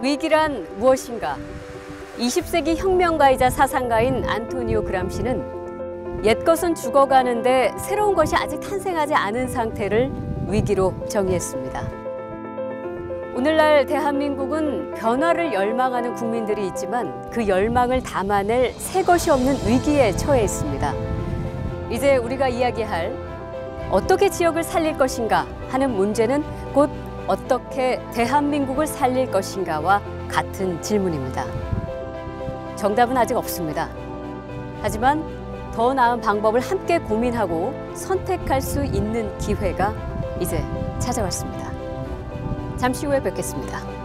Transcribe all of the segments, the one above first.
위기란 무엇인가? 20세기 혁명가이자 사상가인 안토니오 그람시는 옛것은 죽어가는데 새로운 것이 아직 탄생하지 않은 상태를 위기로 정의했습니다. 오늘날 대한민국은 변화를 열망하는 국민들이 있지만 그 열망을 담아낼 새 것이 없는 위기에 처해 있습니다. 이제 우리가 이야기할 어떻게 지역을 살릴 것인가 하는 문제는 곧 어떻게 대한민국을 살릴 것인가와 같은 질문입니다. 정답은 아직 없습니다. 하지만 더 나은 방법을 함께 고민하고 선택할 수 있는 기회가 이제 찾아왔습니다. 잠시 후에 뵙겠습니다.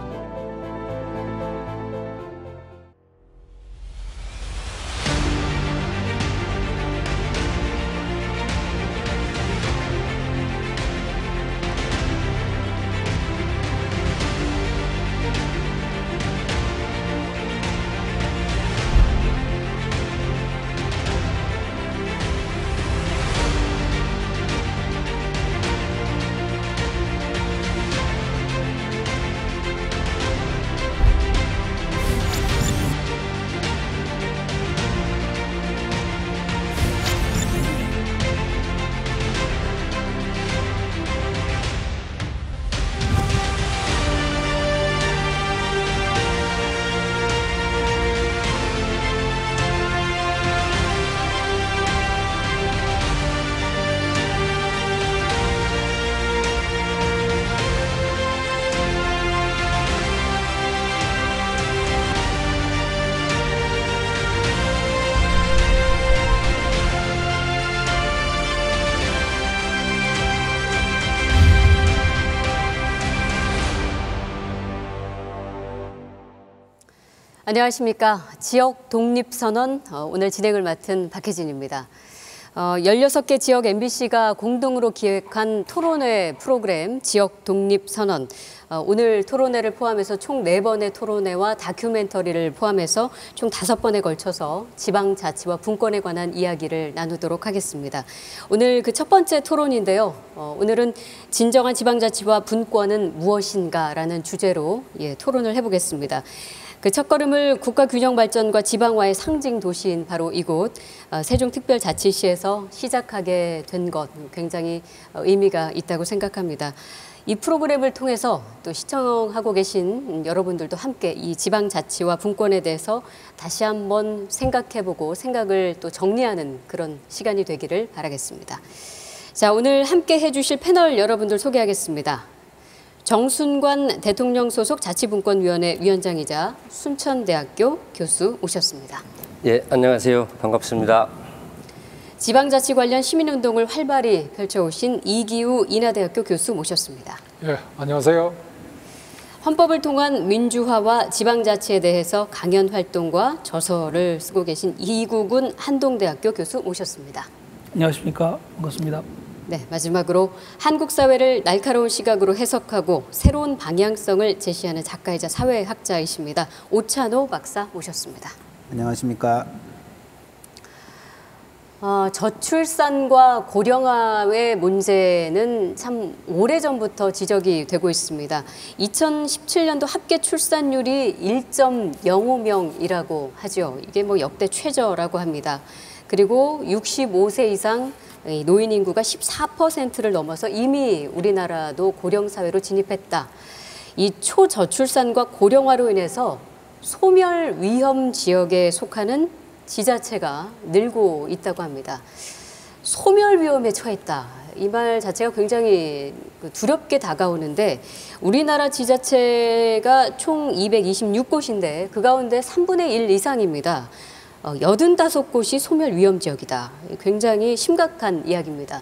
안녕하십니까. 지역 독립선언 오늘 진행을 맡은 박혜진입니다. 16개 지역 MBC가 공동으로 기획한 토론회 프로그램 지역 독립선언. 오늘 토론회를 포함해서 총 4번의 토론회와 다큐멘터리를 포함해서 총 5번에 걸쳐서 지방자치와 분권에 관한 이야기를 나누도록 하겠습니다. 오늘 그 첫 번째 토론인데요. 오늘은 진정한 지방자치와 분권은 무엇인가라는 주제로 토론을 해보겠습니다. 그 첫걸음을 국가균형발전과 지방화의 상징 도시인 바로 이곳 세종특별자치시에서 시작하게 된 것 굉장히 의미가 있다고 생각합니다. 이 프로그램을 통해서 또 시청하고 계신 여러분들도 함께 이 지방자치와 분권에 대해서 다시 한번 생각해보고 생각을 또 정리하는 그런 시간이 되기를 바라겠습니다. 자, 오늘 함께 해주실 패널 여러분들 소개하겠습니다. 정순관 대통령 소속 자치분권위원회 위원장이자 순천대학교 교수 오셨습니다. 예, 안녕하세요. 반갑습니다. 지방자치 관련 시민운동을 활발히 펼쳐오신 이기우 인하대학교 교수 모셨습니다. 예, 안녕하세요. 헌법을 통한 민주화와 지방자치에 대해서 강연 활동과 저서를 쓰고 계신 이국은 한동대학교 교수 모셨습니다. 안녕하십니까. 반갑습니다. 네, 마지막으로 한국 사회를 날카로운 시각으로 해석하고 새로운 방향성을 제시하는 작가이자 사회학자이십니다. 오찬호 박사 모셨습니다. 안녕하십니까. 저출산과 고령화의 문제는 참 오래전부터 지적이 되고 있습니다. 2017년도 합계 출산율이 1.05명이라고 하죠. 이게 뭐 역대 최저라고 합니다. 그리고 65세 이상 노인 인구가 14%를 넘어서 이미 우리나라도 고령사회로 진입했다. 이 초저출산과 고령화로 인해서 소멸 위험 지역에 속하는 지자체가 늘고 있다고 합니다. 소멸 위험에 처했다. 이 말 자체가 굉장히 두렵게 다가오는데 우리나라 지자체가 총 226곳인데 그 가운데 3분의 1 이상입니다. 85곳이 소멸 위험 지역이다. 굉장히 심각한 이야기입니다.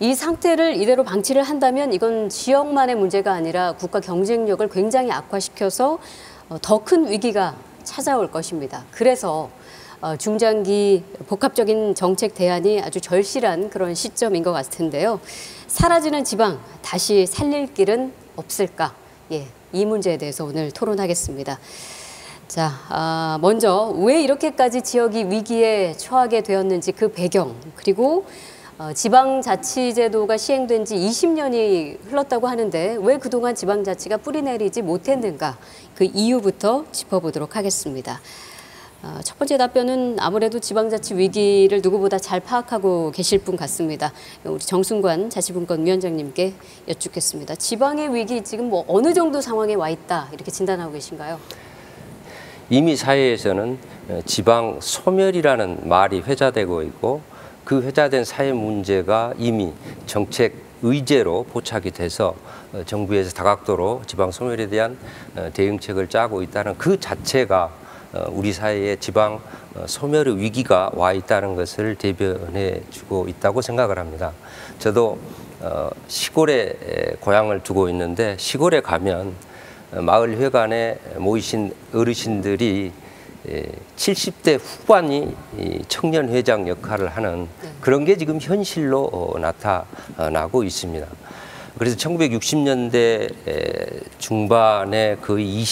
이 상태를 이대로 방치를 한다면 이건 지역만의 문제가 아니라 국가 경쟁력을 굉장히 악화시켜서 더 큰 위기가 찾아올 것입니다. 그래서 중장기 복합적인 정책 대안이 아주 절실한 그런 시점인 것 같은데요. 사라지는 지방 다시 살릴 길은 없을까? 이 문제에 대해서 오늘 토론하겠습니다. 자, 먼저 왜 이렇게까지 지역이 위기에 처하게 되었는지 그 배경, 그리고 지방자치제도가 시행된 지 20년이 흘렀다고 하는데 왜 그동안 지방자치가 뿌리내리지 못했는가 그 이유부터 짚어보도록 하겠습니다. 첫 번째 답변은 아무래도 지방자치 위기를 누구보다 잘 파악하고 계실 분 같습니다. 우리 정순관 자치분권위원장님께 여쭙겠습니다. 지방의 위기 지금 뭐 어느 정도 상황에 와 있다 이렇게 진단하고 계신가요? 이미 사회에서는 지방 소멸이라는 말이 회자되고 있고 그 회자된 사회 문제가 이미 정책 의제로 포착이 돼서 정부에서 다각도로 지방 소멸에 대한 대응책을 짜고 있다는 그 자체가 우리 사회에 지방 소멸의 위기가 와 있다는 것을 대변해 주고 있다고 생각을 합니다. 저도 시골에 고향을 두고 있는데 시골에 가면 마을 회관에 모이신 어르신들이 70대 후반이 청년회장 역할을 하는 그런 게 지금 현실로 나타나고 있습니다. 그래서 1960년대 중반에 거의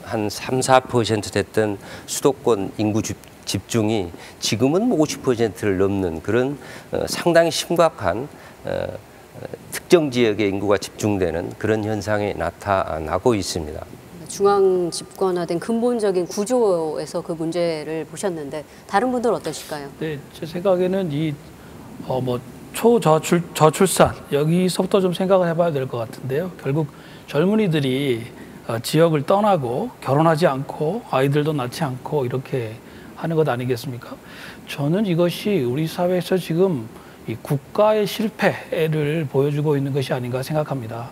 한 3~4% 됐던 수도권 인구 집중이 지금은 50%를 넘는 그런 상당히 심각한 특정 지역의 인구가 집중되는 그런 현상이 나타나고 있습니다. 중앙 집권화된 근본적인 구조에서 그 문제를 보셨는데 다른 분들 어떠실까요? 네, 제 생각에는 이 초저출산 여기서부터 좀 생각을 해봐야 될 것 같은데요. 결국 젊은이들이 지역을 떠나고 결혼하지 않고 아이들도 낳지 않고 이렇게 하는 것 아니겠습니까? 저는 이것이 우리 사회에서 지금 이 국가의 실패를 보여주고 있는 것이 아닌가 생각합니다.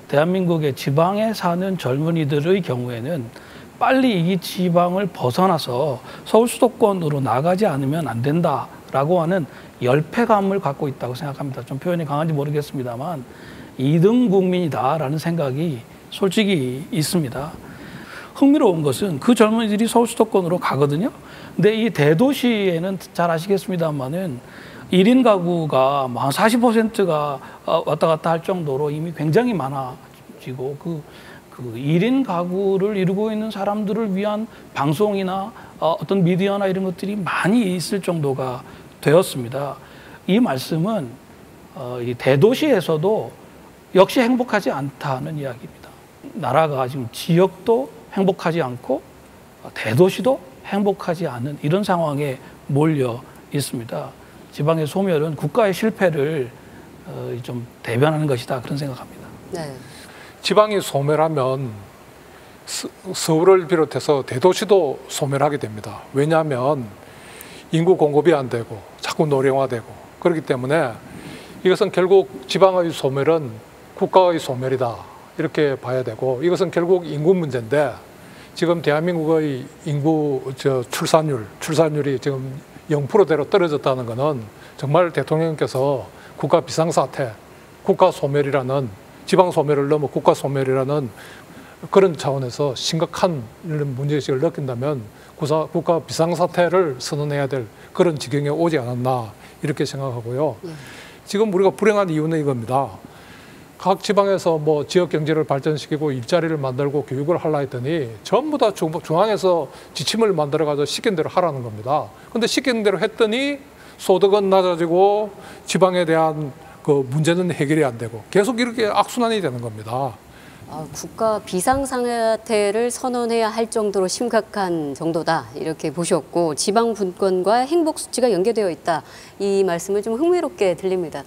대한민국의 지방에 사는 젊은이들의 경우에는 빨리 이 지방을 벗어나서 서울 수도권으로 나가지 않으면 안 된다라고 하는 열패감을 갖고 있다고 생각합니다. 좀 표현이 강한지 모르겠습니다만 2등 국민이다라는 생각이 솔직히 있습니다. 흥미로운 것은 그 젊은이들이 서울 수도권으로 가거든요. 근데 이 대도시에는 잘 아시겠습니다만은 1인 가구가 한 40%가 왔다 갔다 할 정도로 이미 굉장히 많아지고 그 1인 가구를 이루고 있는 사람들을 위한 방송이나 어떤 미디어나 이런 것들이 많이 있을 정도가 되었습니다. 이 말씀은 이 대도시에서도 역시 행복하지 않다는 이야기입니다. 나라가 지금 지역도 행복하지 않고 대도시도 행복하지 않은 이런 상황에 몰려 있습니다. 지방의 소멸은 국가의 실패를 좀 대변하는 것이다 그런 생각합니다. 네. 지방이 소멸하면 서울을 비롯해서 대도시도 소멸하게 됩니다. 왜냐하면 인구 공급이 안 되고 자꾸 노령화되고 그렇기 때문에 이것은 결국 지방의 소멸은 국가의 소멸이다 이렇게 봐야 되고 이것은 결국 인구 문제인데 지금 대한민국의 인구 출산율이 지금 0%대로 떨어졌다는 것은 정말 대통령께서 국가 비상사태, 국가 소멸이라는 지방 소멸을 넘어 국가 소멸이라는 그런 차원에서 심각한 문제의식을 느낀다면 국가 비상사태를 선언해야 될 그런 지경에 오지 않았나 이렇게 생각하고요. 지금 우리가 불행한 이유는 이겁니다. 각 지방에서 뭐 지역 경제를 발전시키고 일자리를 만들고 교육을 하려 했더니 전부 다 중앙에서 지침을 만들어가지고 시킨 대로 하라는 겁니다. 근데 시킨 대로 했더니 소득은 낮아지고 지방에 대한 그 문제는 해결이 안 되고 계속 이렇게 악순환이 되는 겁니다. 국가 비상사태를 선언해야 할 정도로 심각한 정도다 이렇게 보셨고 지방 분권과 행복 수치가 연계되어 있다 이 말씀을 좀 흥미롭게 들립니다.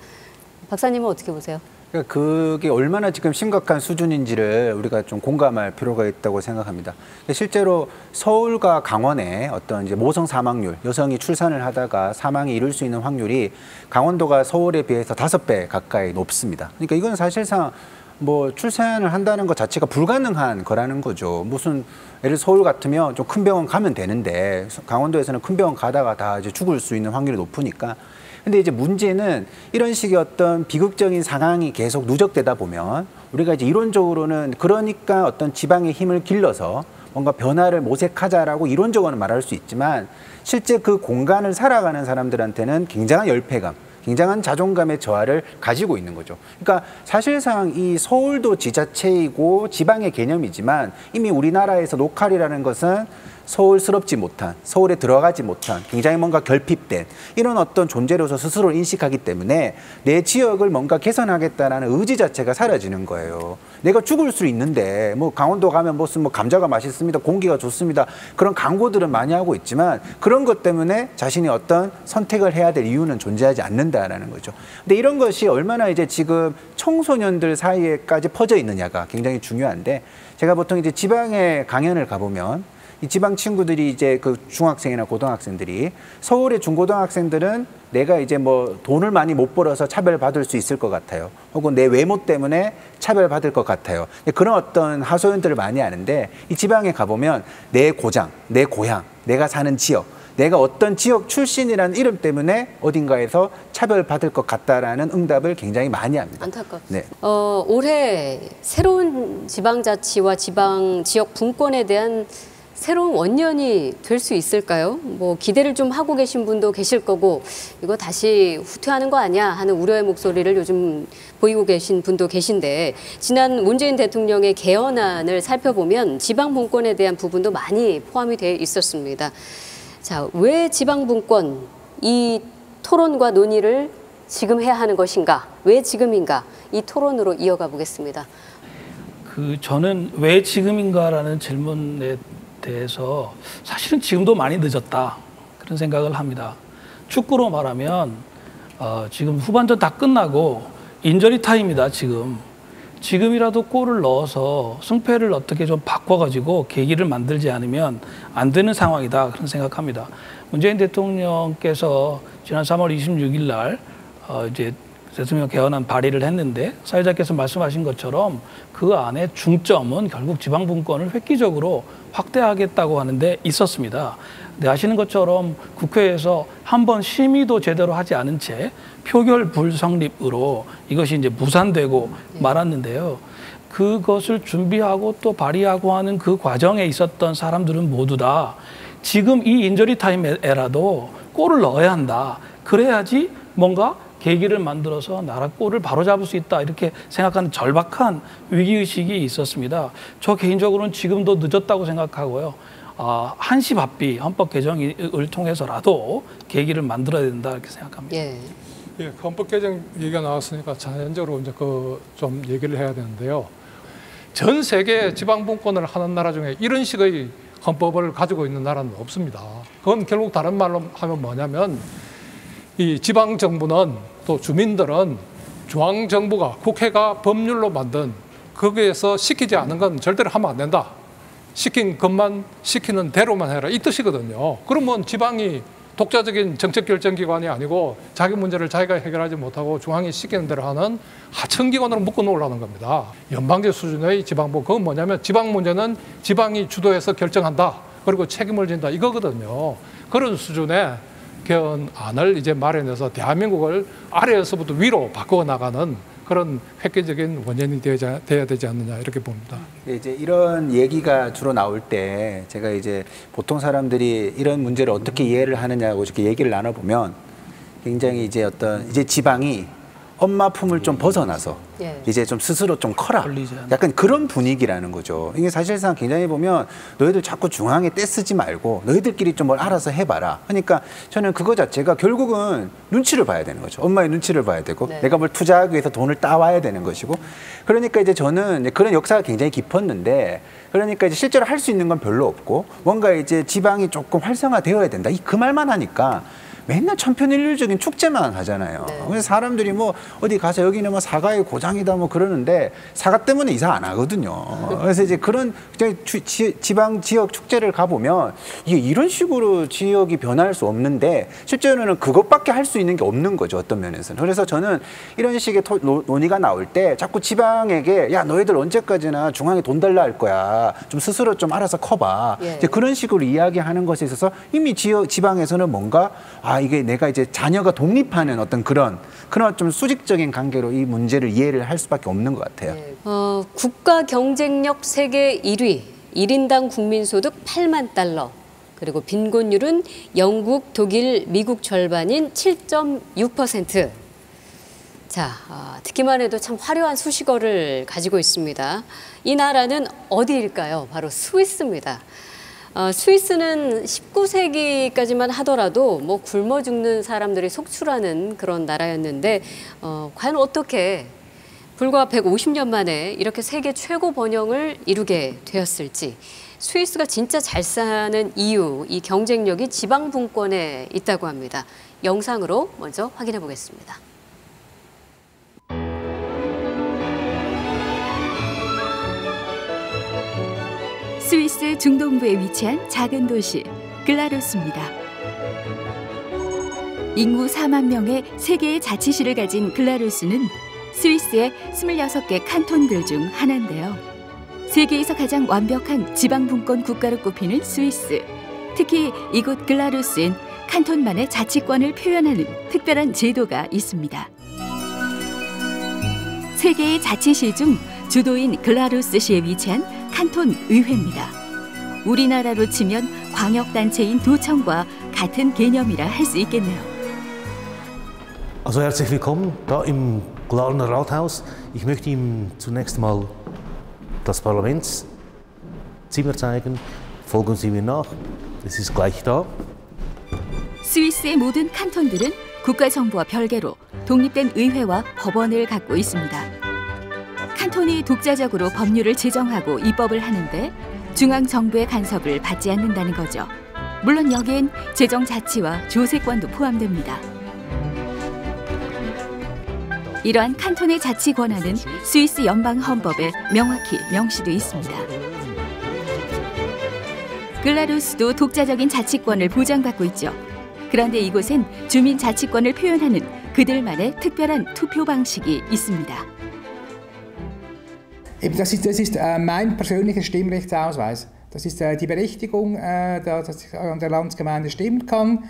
박사님은 어떻게 보세요? 그러니까 그게 얼마나 지금 심각한 수준인지를 우리가 좀 공감할 필요가 있다고 생각합니다. 실제로 서울과 강원의 어떤 이제 모성 사망률, 여성이 출산을 하다가 사망에 이를 수 있는 확률이 강원도가 서울에 비해서 5배 가까이 높습니다. 그러니까 이건 사실상 뭐 출산을 한다는 것 자체가 불가능한 거라는 거죠. 무슨 예를 서울 같으면 좀 큰 병원 가면 되는데 강원도에서는 큰 병원 가다가 다 이제 죽을 수 있는 확률이 높으니까. 근데 이제 문제는 이런 식의 어떤 비극적인 상황이 계속 누적되다 보면 우리가 이제 이론적으로는 그러니까 어떤 지방의 힘을 길러서 뭔가 변화를 모색하자라고 이론적으로는 말할 수 있지만 실제 그 공간을 살아가는 사람들한테는 굉장한 열패감, 굉장한 자존감의 저하를 가지고 있는 거죠. 그러니까 사실상 이 서울도 지자체이고 지방의 개념이지만 이미 우리나라에서 로컬이라는 것은 서울스럽지 못한, 서울에 들어가지 못한, 굉장히 뭔가 결핍된 이런 어떤 존재로서 스스로를 인식하기 때문에 내 지역을 뭔가 개선하겠다는 의지 자체가 사라지는 거예요. 내가 죽을 수 있는데 뭐 강원도 가면 무슨 뭐 감자가 맛있습니다, 공기가 좋습니다, 그런 광고들은 많이 하고 있지만 그런 것 때문에 자신이 어떤 선택을 해야 될 이유는 존재하지 않는다라는 거죠. 근데 이런 것이 얼마나 이제 지금 청소년들 사이에까지 퍼져 있느냐가 굉장히 중요한데, 제가 보통 이제 지방에 강연을 가보면 이 지방 친구들이 이제 그 중학생이나 고등학생들이 서울의 중고등학생들은 내가 이제 뭐 돈을 많이 못 벌어서 차별받을 수 있을 것 같아요. 혹은 내 외모 때문에 차별받을 것 같아요. 그런 어떤 하소연들을 많이 하는데, 이 지방에 가보면 내 고장, 내 고향, 내가 사는 지역, 내가 어떤 지역 출신이라는 이름 때문에 어딘가에서 차별받을 것 같다라는 응답을 굉장히 많이 합니다. 안타깝습니다. 네. 올해 새로운 지방자치와 지방 지역 분권에 대한 새로운 원년이 될 수 있을까요? 뭐 기대를 좀 하고 계신 분도 계실 거고, 이거 다시 후퇴하는 거 아니야 하는 우려의 목소리를 요즘 보이고 계신 분도 계신데, 지난 문재인 대통령의 개헌안을 살펴보면 지방 분권에 대한 부분도 많이 포함이 돼 있었습니다. 자, 왜 지방 분권, 이 토론과 논의를 지금 해야 하는 것인가? 왜 지금인가? 이 토론으로 이어가 보겠습니다. 저는 왜 지금인가라는 질문에 대해서 사실은 지금도 많이 늦었다, 그런 생각을 합니다. 축구로 말하면 지금 후반전 다 끝나고 인저리 타임이다. 지금이라도 골을 넣어서 승패를 어떻게 좀 바꿔가지고 계기를 만들지 않으면 안 되는 상황이다, 그런 생각합니다. 문재인 대통령께서 지난 3월 26일 날 이제 대통령 개헌안 발의를 했는데, 사회자께서 말씀하신 것처럼 그 안에 중점은 결국 지방분권을 획기적으로 확대하겠다고 하는데 있었습니다. 근데 아시는 것처럼 국회에서 한 번 심의도 제대로 하지 않은 채 표결 불성립으로 이것이 이제 무산되고 말았는데요. 그것을 준비하고 또 발의하고 하는 그 과정에 있었던 사람들은 모두 다 지금 이 인저리 타임에라도 골을 넣어야 한다, 그래야지 뭔가 계기를 만들어서 나라 꼴을 바로잡을 수 있다, 이렇게 생각하는 절박한 위기의식이 있었습니다. 저 개인적으로는 지금도 늦었다고 생각하고요. 한시 바삐 헌법 개정을 통해서라도 계기를 만들어야 된다, 이렇게 생각합니다. 예. 예, 헌법 개정 얘기가 나왔으니까 자연적으로 이제 그 좀 얘기를 해야 되는데요. 전 세계 지방 분권을 하는 나라 중에 이런 식의 헌법을 가지고 있는 나라는 없습니다. 그건 결국 다른 말로 하면 뭐냐면, 이 지방 정부는, 또 주민들은 중앙 정부가, 국회가 법률로 만든 거기에서 시키지 않은 건 절대로 하면 안 된다, 시킨 것만 시키는 대로만 해라, 이 뜻이거든요. 그러면 지방이 독자적인 정책결정기관이 아니고 자기 문제를 자기가 해결하지 못하고 중앙이 시키는 대로 하는 하청기관으로 묶어놓으려는 겁니다. 연방제 수준의 지방부, 그건 뭐냐면 지방 문제는 지방이 주도해서 결정한다, 그리고 책임을 진다, 이거거든요. 그런 수준의 개헌안을 이제 마련해서 대한민국을 아래에서부터 위로 바꿔 나가는 그런 획기적인 원인이 돼야 되지 않느냐, 이렇게 봅니다. 이제 이런 얘기가 주로 나올 때 제가 이제 보통 사람들이 이런 문제를 어떻게 이해를 하느냐고 이렇게 얘기를 나눠보면, 굉장히 이제 이제 지방이 엄마 품을 좀 벗어나서 이제 좀 스스로 좀 커라, 약간 그런 분위기라는 거죠. 이게 사실상 굉장히 보면 너희들 자꾸 중앙에 떼쓰지 말고 너희들끼리 좀 뭘 알아서 해봐라. 그러니까 저는 그거 자체가 결국은 눈치를 봐야 되는 거죠. 엄마의 눈치를 봐야 되고, 내가 뭘 투자하기 위해서 돈을 따와야 되는 것이고. 그러니까 이제 저는 이제 그런 역사가 굉장히 깊었는데, 그러니까 이제 실제로 할 수 있는 건 별로 없고, 뭔가 이제 지방이 조금 활성화되어야 된다, 그 말만 하니까 맨날 천편일률적인 축제만 하잖아요. 그래서 사람들이 뭐 어디 가서 여기는 뭐 사과의 고장이다 뭐 그러는데, 사과 때문에 이사 안 하거든요. 그래서 이제 그런 지방 지역 축제를 가보면 이게 이런 식으로 지역이 변할 수 없는데, 실제로는 그것밖에 할 수 있는 게 없는 거죠, 어떤 면에서는. 그래서 저는 이런 식의 논의가 나올 때 자꾸 지방에게, 야 너희들 언제까지나 중앙에 돈 달라 할 거야, 좀 스스로 좀 알아서 커봐, 이제 그런 식으로 이야기하는 것에 있어서 이미 지방에서는 뭔가 이게 내가 이제 자녀가 독립하는 어떤 그런 좀 수직적인 관계로 이 문제를 이해를 할 수밖에 없는 것 같아요. 국가 경쟁력 세계 1위, 1인당 국민소득 8만 달러. 그리고 빈곤율은 영국, 독일, 미국 절반인 7.6%. 자, 듣기만 해도 참 화려한 수식어를 가지고 있습니다. 이 나라는 어디일까요? 바로 스위스입니다. 스위스는 19세기까지만 하더라도 뭐 굶어 죽는 사람들이 속출하는 그런 나라였는데 과연 어떻게 불과 150년 만에 이렇게 세계 최고 번영을 이루게 되었을지, 스위스가 진짜 잘 사는 이유, 이 경쟁력이 지방 분권에 있다고 합니다. 영상으로 먼저 확인해 보겠습니다. 스위스 중동부에 위치한 작은 도시 글라루스입니다. 인구 4만 명의 세 개의 자치시를 가진 글라루스는 스위스의 26개 칸톤들 중 하나인데요. 세계에서 가장 완벽한 지방분권 국가로 꼽히는 스위스. 특히 이곳 글라루스엔 칸톤만의 자치권을 표현하는 특별한 제도가 있습니다. 세 개의 자치시 중 주도인 글라루스시에 위치한 칸톤 의회입니다. 우리나라로 치면 광역단체인 도청과 같은 개념이라 할 수 있겠네요. Also herzlich willkommen da im Glarner Rathaus. Ich möchte Ihnen zunächst mal das Parlamentszimmer zeigen. Folgen Sie mir nach. Es ist gleich da. 스위스의 모든 칸톤들은 국가정부와 별개로 독립된 의회와 법원을 갖고 있습니다. 칸톤이 독자적으로 법률을 제정하고 입법을 하는데 중앙정부의 간섭을 받지 않는다는 거죠. 물론 여기엔 재정자치와 조세권도 포함됩니다. 이러한 칸톤의 자치 권한은 스위스 연방헌법에 명확히 명시돼 있습니다. 글라루스도 독자적인 자치권을 보장받고 있죠. 그런데 이곳엔 주민 자치권을 표현하는 그들만의 특별한 투표 방식이 있습니다. Eben, das ist mein persönlicher Stimmrechtsausweis. Das ist die Berechtigung, dass ich an der Landsgemeinde stimmen kann.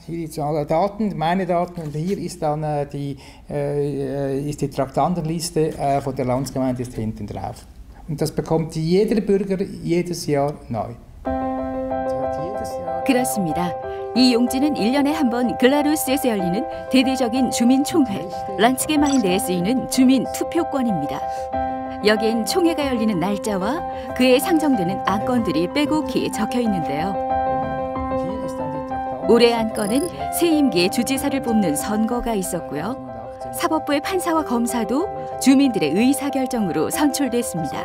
Hier sind alle Daten, meine Daten, und hier ist dann die Traktandenliste von der Landsgemeinde ist hinten drauf. Und das bekommt jeder Bürger jedes Jahr neu. 그렇습니다. 이 용지는 1년에 한 번 글라루스에서 열리는 대대적인 주민총회, 란츠게마인데에 쓰이는 주민 투표권입니다. 여기엔 총회가 열리는 날짜와 그에 상정되는 안건들이 빼곡히 적혀 있는데요. 올해 안건은 새 임기의 주지사를 뽑는 선거가 있었고요. 사법부의 판사와 검사도 주민들의 의사결정으로 선출됐습니다.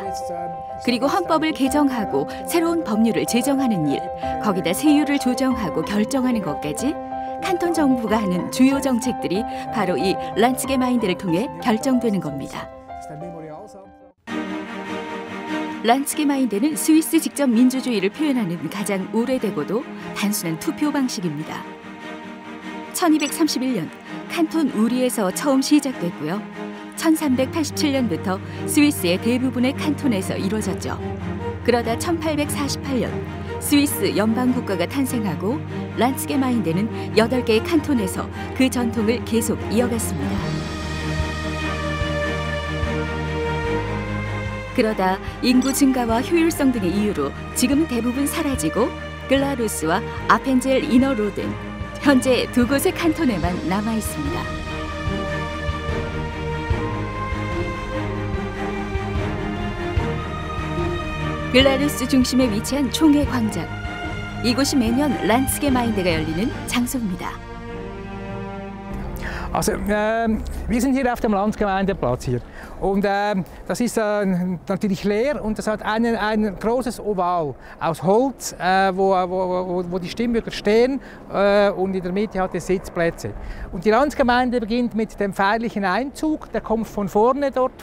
그리고 헌법을 개정하고 새로운 법률을 제정하는 일, 거기다 세율을 조정하고 결정하는 것까지 칸톤 정부가 하는 주요 정책들이 바로 이 란츠게마인데를 통해 결정되는 겁니다. 란츠게마인데는 스위스 직접 민주주의를 표현하는 가장 오래되고도 단순한 투표 방식입니다. 1231년 칸톤 우리에서 처음 시작됐고요. 1387년부터 스위스의 대부분의 칸톤에서 이루어졌죠. 그러다 1848년 스위스 연방국가가 탄생하고 란츠게마인데는 8개의 칸톤에서 그 전통을 계속 이어갔습니다. 그러다 인구 증가와 효율성 등의 이유로 지금은 대부분 사라지고 글라루스와 아펜젤 이너로든 현재 두 곳의 칸톤에만 남아 있습니다. 글라루스 중심에 위치한 총회 광장. 이곳이 매년 란츠게마인데가 열리는 장소입니다. Also, wir sind hier auf dem Landsgemeindeplatz hier. Und das ist natürlich leer und das hat ein großes Oval aus Holz, wo die Stimmbürger stehen und in der Mitte hat es Sitzplätze. Und die Landsgemeinde beginnt mit dem feierlichen Einzug, der kommt von vorne dort,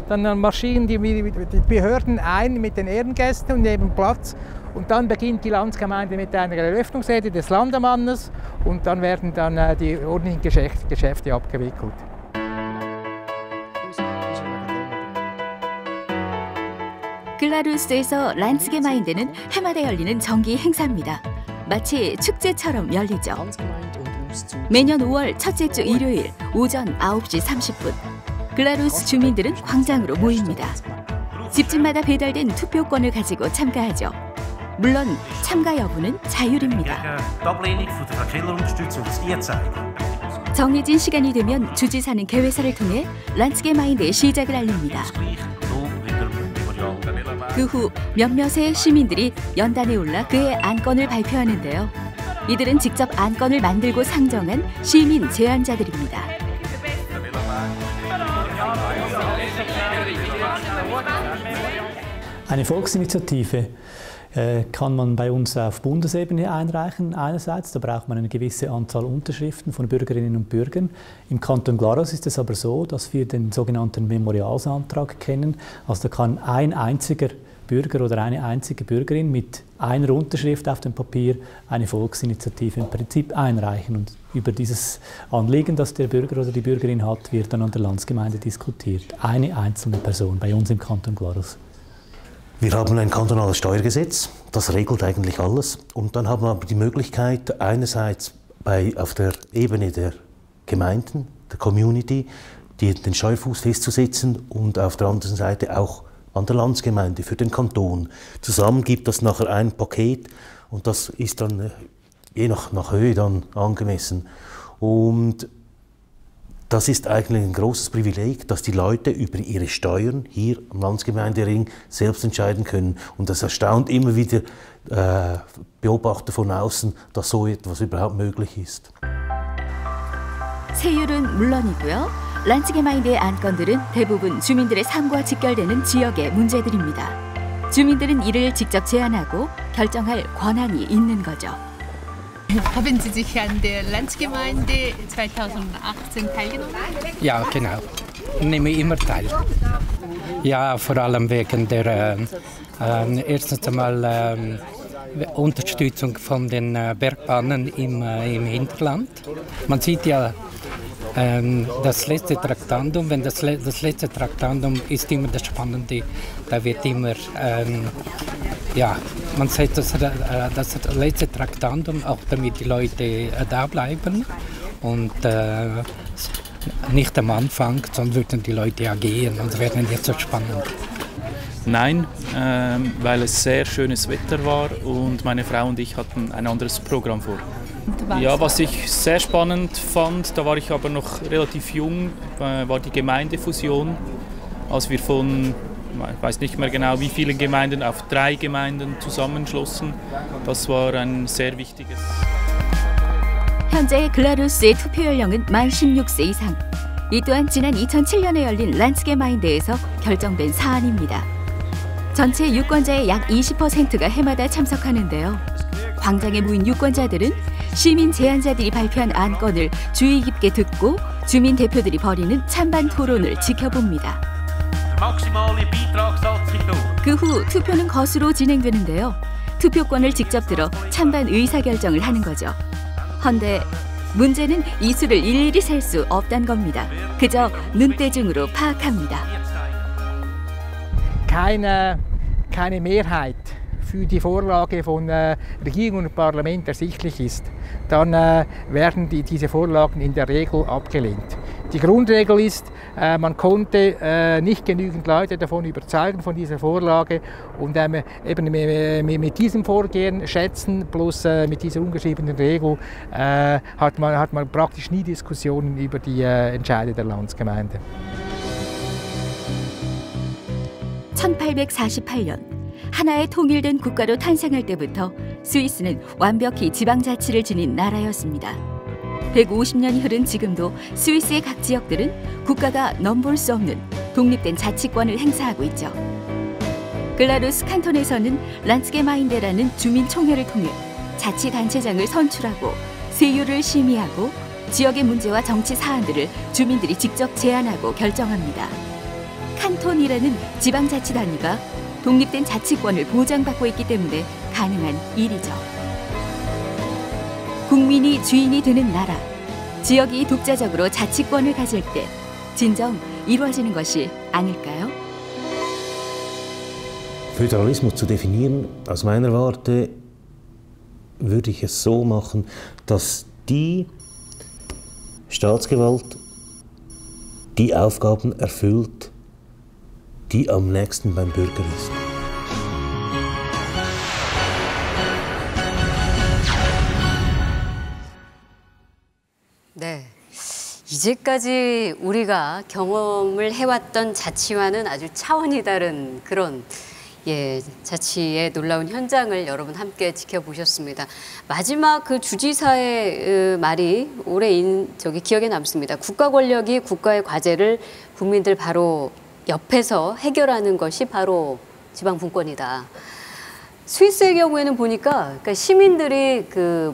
dann marschieren die Behörden ein mit den Ehrengästen und nehmen Platz. Und dann beginnt die Landsgemeinde mit einer Eröffnungsrede des Landemannes und dann werden dann die ordentlichen Geschäfte abgewickelt. 글라루스에서 란츠게마인데는 해마다 열리는 정기 행사입니다. 마치 축제처럼 열리죠. 매년 5월 첫째 주 일요일 오전 9시 30분 글라루스 주민들은 광장으로 모입니다. 집집마다 배달된 투표권을 가지고 참가하죠. 물론 참가 여부는 자율입니다. 정해진 시간이 되면 주지사는 개회사를 통해 란츠게마인드의 시작을 알립니다. 그 후 몇몇의 시민들이 연단에 올라 그의 안건을 발표하는데요. 이들은 직접 안건을 만들고 상정한 시민 제안자들입니다. Eine Volksinitiative kann man bei uns auf Bundesebene einreichen einerseits, da braucht man eine gewisse Anzahl Unterschriften von Bürgerinnen und Bürgern. Im Kanton Glarus ist es aber so, dass wir den sogenannten Memorialsantrag kennen. Also da kann ein einziger Bürger oder eine einzige Bürgerin mit einer Unterschrift auf dem Papier eine Volksinitiative im Prinzip einreichen. Und über dieses Anliegen, das der Bürger oder die Bürgerin hat, wird dann an der Landsgemeinde diskutiert. Eine einzelne Person bei uns im Kanton Glarus. Wir haben ein kantonales Steuergesetz, das regelt eigentlich alles. Und dann haben wir aber die Möglichkeit, einerseits auf der Ebene der Gemeinden, der Community, den Steuerfuß festzusetzen und auf der anderen Seite auch an der Landsgemeinde für den Kanton. Zusammen gibt das nachher ein Paket und das ist dann je nach Höhe dann angemessen. Und das ist eigentlich ein großes Privileg, dass die Leute über ihre Steuern hier am Landsgemeindering selbst entscheiden können. Und das erstaunt immer wieder Beobachter von außen, dass so etwas überhaupt möglich ist. 세율은 물론이고요. 란츠게마인드의 안건들은 대부분 주민들의 삶과 직결되는 지역의 문제들입니다. 주민들은 이를 직접 제안하고 결정할 권한이 있는 거죠. Haben Sie sich an der Landsgemeinde 2018 teilgenommen? Ja, genau. Nehme immer teil. Ja, vor allem wegen der erstens einmal Unterstützung von den Bergbahnen im Hinterland. Man sieht ja das letzte Traktandum, wenn das letzte Traktandum ist immer das Spannende, da wird immer ja, man setzt das letzte Traktandum, auch damit die Leute da bleiben und nicht am Anfang, sonst würden die Leute ja gehen und es wäre nicht so spannend. Nein, weil es sehr schönes Wetter war und meine Frau und ich hatten ein anderes Programm vor. Ja, was ich sehr spannend fand, da war ich aber noch relativ jung, war die Gemeindefusion, als wir von, ich weiß nicht mehr genau wie viele Gemeinden, auf 3 Gemeinden zusammenschlossen. Das war ein sehr wichtiges. 현재 글라루스의 투표 연령은 만 16세 이상. 이 또한 지난 2007년에 열린 란츠게마인드에서 결정된 사안입니다. 전체 유권자의 약 20%가 해마다 참석하는데요. 광장에 모인 유권자들은 시민 제안자들이 발표한 안건을 주의 깊게 듣고 주민 대표들이 벌이는 찬반 토론을 지켜봅니다. 그 후 투표는 거수로 진행되는데요. 투표권을 직접 들어 찬반 의사결정을 하는 거죠. 헌데 문제는 이 수를 일일이 셀 수 없다는 겁니다. 그저 눈대중으로 파악합니다. keine Mehrheit für die Vorlage von Regierung und Parlament ersichtlich ist, dann werden diese Vorlagen in der Regel abgelehnt. Die Grundregel ist, man konnte nicht genügend Leute davon überzeugen von dieser Vorlage und eben mit diesem Vorgehen schätzen plus mit dieser ungeschriebenen Regel hat man praktisch nie Diskussionen über die Entscheide der Landsgemeinde. 1848년 하나의 통일된 국가로 탄생할 때부터 스위스는 완벽히 지방자치를 지닌 나라였습니다. 150년이 흐른 지금도 스위스의 각 지역들은 국가가 넘볼 수 없는 독립된 자치권을 행사하고 있죠. 글라루스 칸톤에서는 란츠게마인데라는 주민총회를 통해 자치단체장을 선출하고 세율을 심의하고 지역의 문제와 정치 사안들을 주민들이 직접 제안하고 결정합니다. 칸톤이라는 지방자치 단위가 독립된 자치권을 보장받고 있기 때문에 가능한 일이죠. 국민이 주인이 되는 나라, 지역이 독자적으로 자치권을 가질 때 진정 이루어지는 것이 아닐까요? Föderalismus zu definieren, aus meiner Warte würde ich es so machen, dass die Staatsgewalt die Aufgaben erfüllt, die am nächsten beim Bürger ist. 이제까지 우리가 경험을 해왔던 자치와는 아주 차원이 다른 그런 자치의 놀라운 현장을 여러분 함께 지켜보셨습니다. 마지막 그 주지사의 말이 오래 기억에 남습니다. 국가 권력이 국가의 과제를 국민들 바로 옆에서 해결하는 것이 바로 지방분권이다. 스위스의 경우에는 보니까 그러니까 시민들이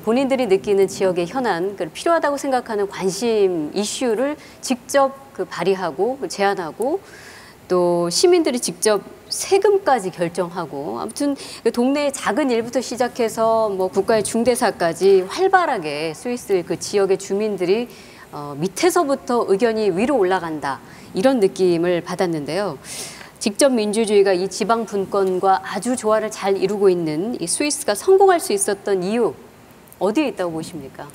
본인들이 느끼는 지역의 현안, 필요하다고 생각하는 관심 이슈를 직접 발의하고 제안하고 또 시민들이 직접 세금까지 결정하고 아무튼 동네의 작은 일부터 시작해서 뭐 국가의 중대사까지 활발하게 스위스 그 지역의 주민들이 밑에서부터 의견이 위로 올라간다 이런 느낌을 받았는데요. 직접 민주주의가 이 지방 분권과 아주 조화를 잘 이루고 있는 이 스위스가 성공할 수 있었던 이유 어디에 있다고 보십니까?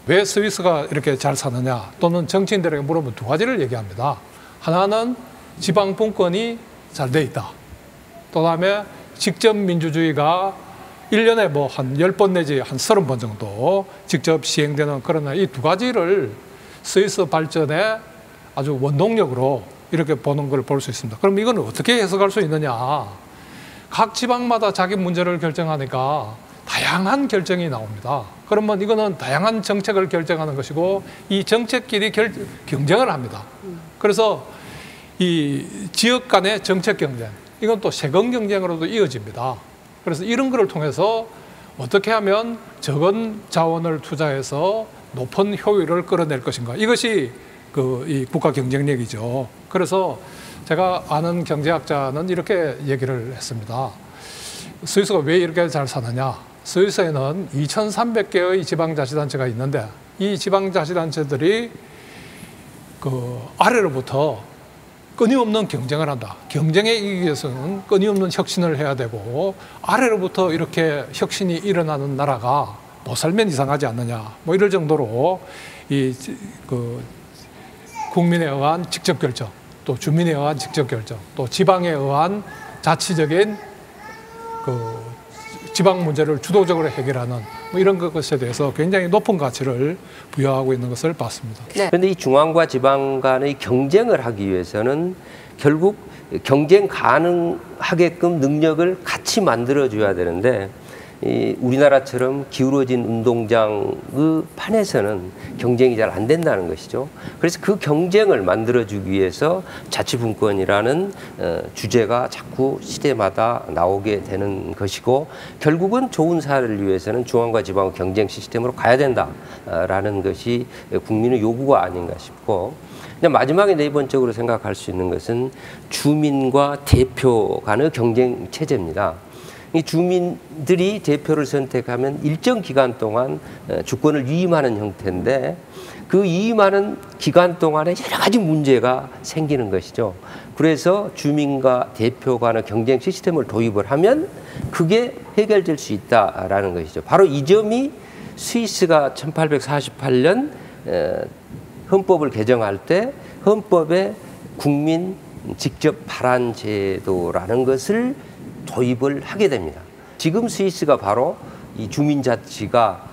왜 스위스가 이렇게 잘 사느냐 또는 정치인들에게 물어보면 두 가지를 얘기합니다. 하나는 지방 분권이 잘 돼 있다. 또 다음에 직접 민주주의가 1년에 뭐 한 10번 내지 한 30번 정도 직접 시행되는 그런 이 두 가지를 스위스 발전의 아주 원동력으로 이렇게 보는 걸 볼 수 있습니다. 그럼 이건 어떻게 해석할 수 있느냐. 각 지방마다 자기 문제를 결정하니까 다양한 결정이 나옵니다. 그러면 이거는 다양한 정책을 결정하는 것이고 이 정책끼리 경쟁을 합니다. 그래서 이 지역 간의 정책 경쟁, 이건 또 세금 경쟁으로도 이어집니다. 그래서 이런 거를 통해서 어떻게 하면 적은 자원을 투자해서 높은 효율을 끌어낼 것인가. 이것이 이 국가 경쟁력이죠. 그래서 제가 아는 경제학자는 이렇게 얘기를 했습니다. 스위스가 왜 이렇게 잘 사느냐. 스위스에는 2,300개의 지방자치단체가 있는데 이 지방자치단체들이 아래로부터 끊임없는 경쟁을 한다. 경쟁에 이기기 위해서는 끊임없는 혁신을 해야 되고 아래로부터 이렇게 혁신이 일어나는 나라가 못 살면 이상하지 않느냐. 뭐 이럴 정도로 국민에 의한 직접 결정, 또 주민에 의한 직접 결정, 또 지방에 의한 자치적인 지방 문제를 주도적으로 해결하는 뭐 이런 것에 대해서 굉장히 높은 가치를 부여하고 있는 것을 봤습니다. 그런데 이 중앙과 지방 간의 경쟁을 하기 위해서는 결국 경쟁 가능하게끔 능력을 같이 만들어줘야 되는데 우리나라처럼 기울어진 운동장의 판에서는 경쟁이 잘 안 된다는 것이죠. 그래서 그 경쟁을 만들어주기 위해서 자치분권이라는 주제가 자꾸 시대마다 나오게 되는 것이고 결국은 좋은 사회를 위해서는 중앙과 지방 경쟁 시스템으로 가야 된다라는 것이 국민의 요구가 아닌가 싶고 마지막에 네 번째로 생각할 수 있는 것은 주민과 대표 간의 경쟁 체제입니다. 이 주민들이 대표를 선택하면 일정 기간 동안 주권을 위임하는 형태인데 그 위임하는 기간 동안에 여러 가지 문제가 생기는 것이죠. 그래서 주민과 대표 간의 경쟁 시스템을 도입을 하면 그게 해결될 수 있다라는 것이죠. 바로 이 점이 스위스가 1848년 헌법을 개정할 때 헌법에 국민 직접 발안 제도라는 것을 도입을 하게 됩니다. 지금 스위스가 바로 이 주민자치가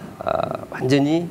완전히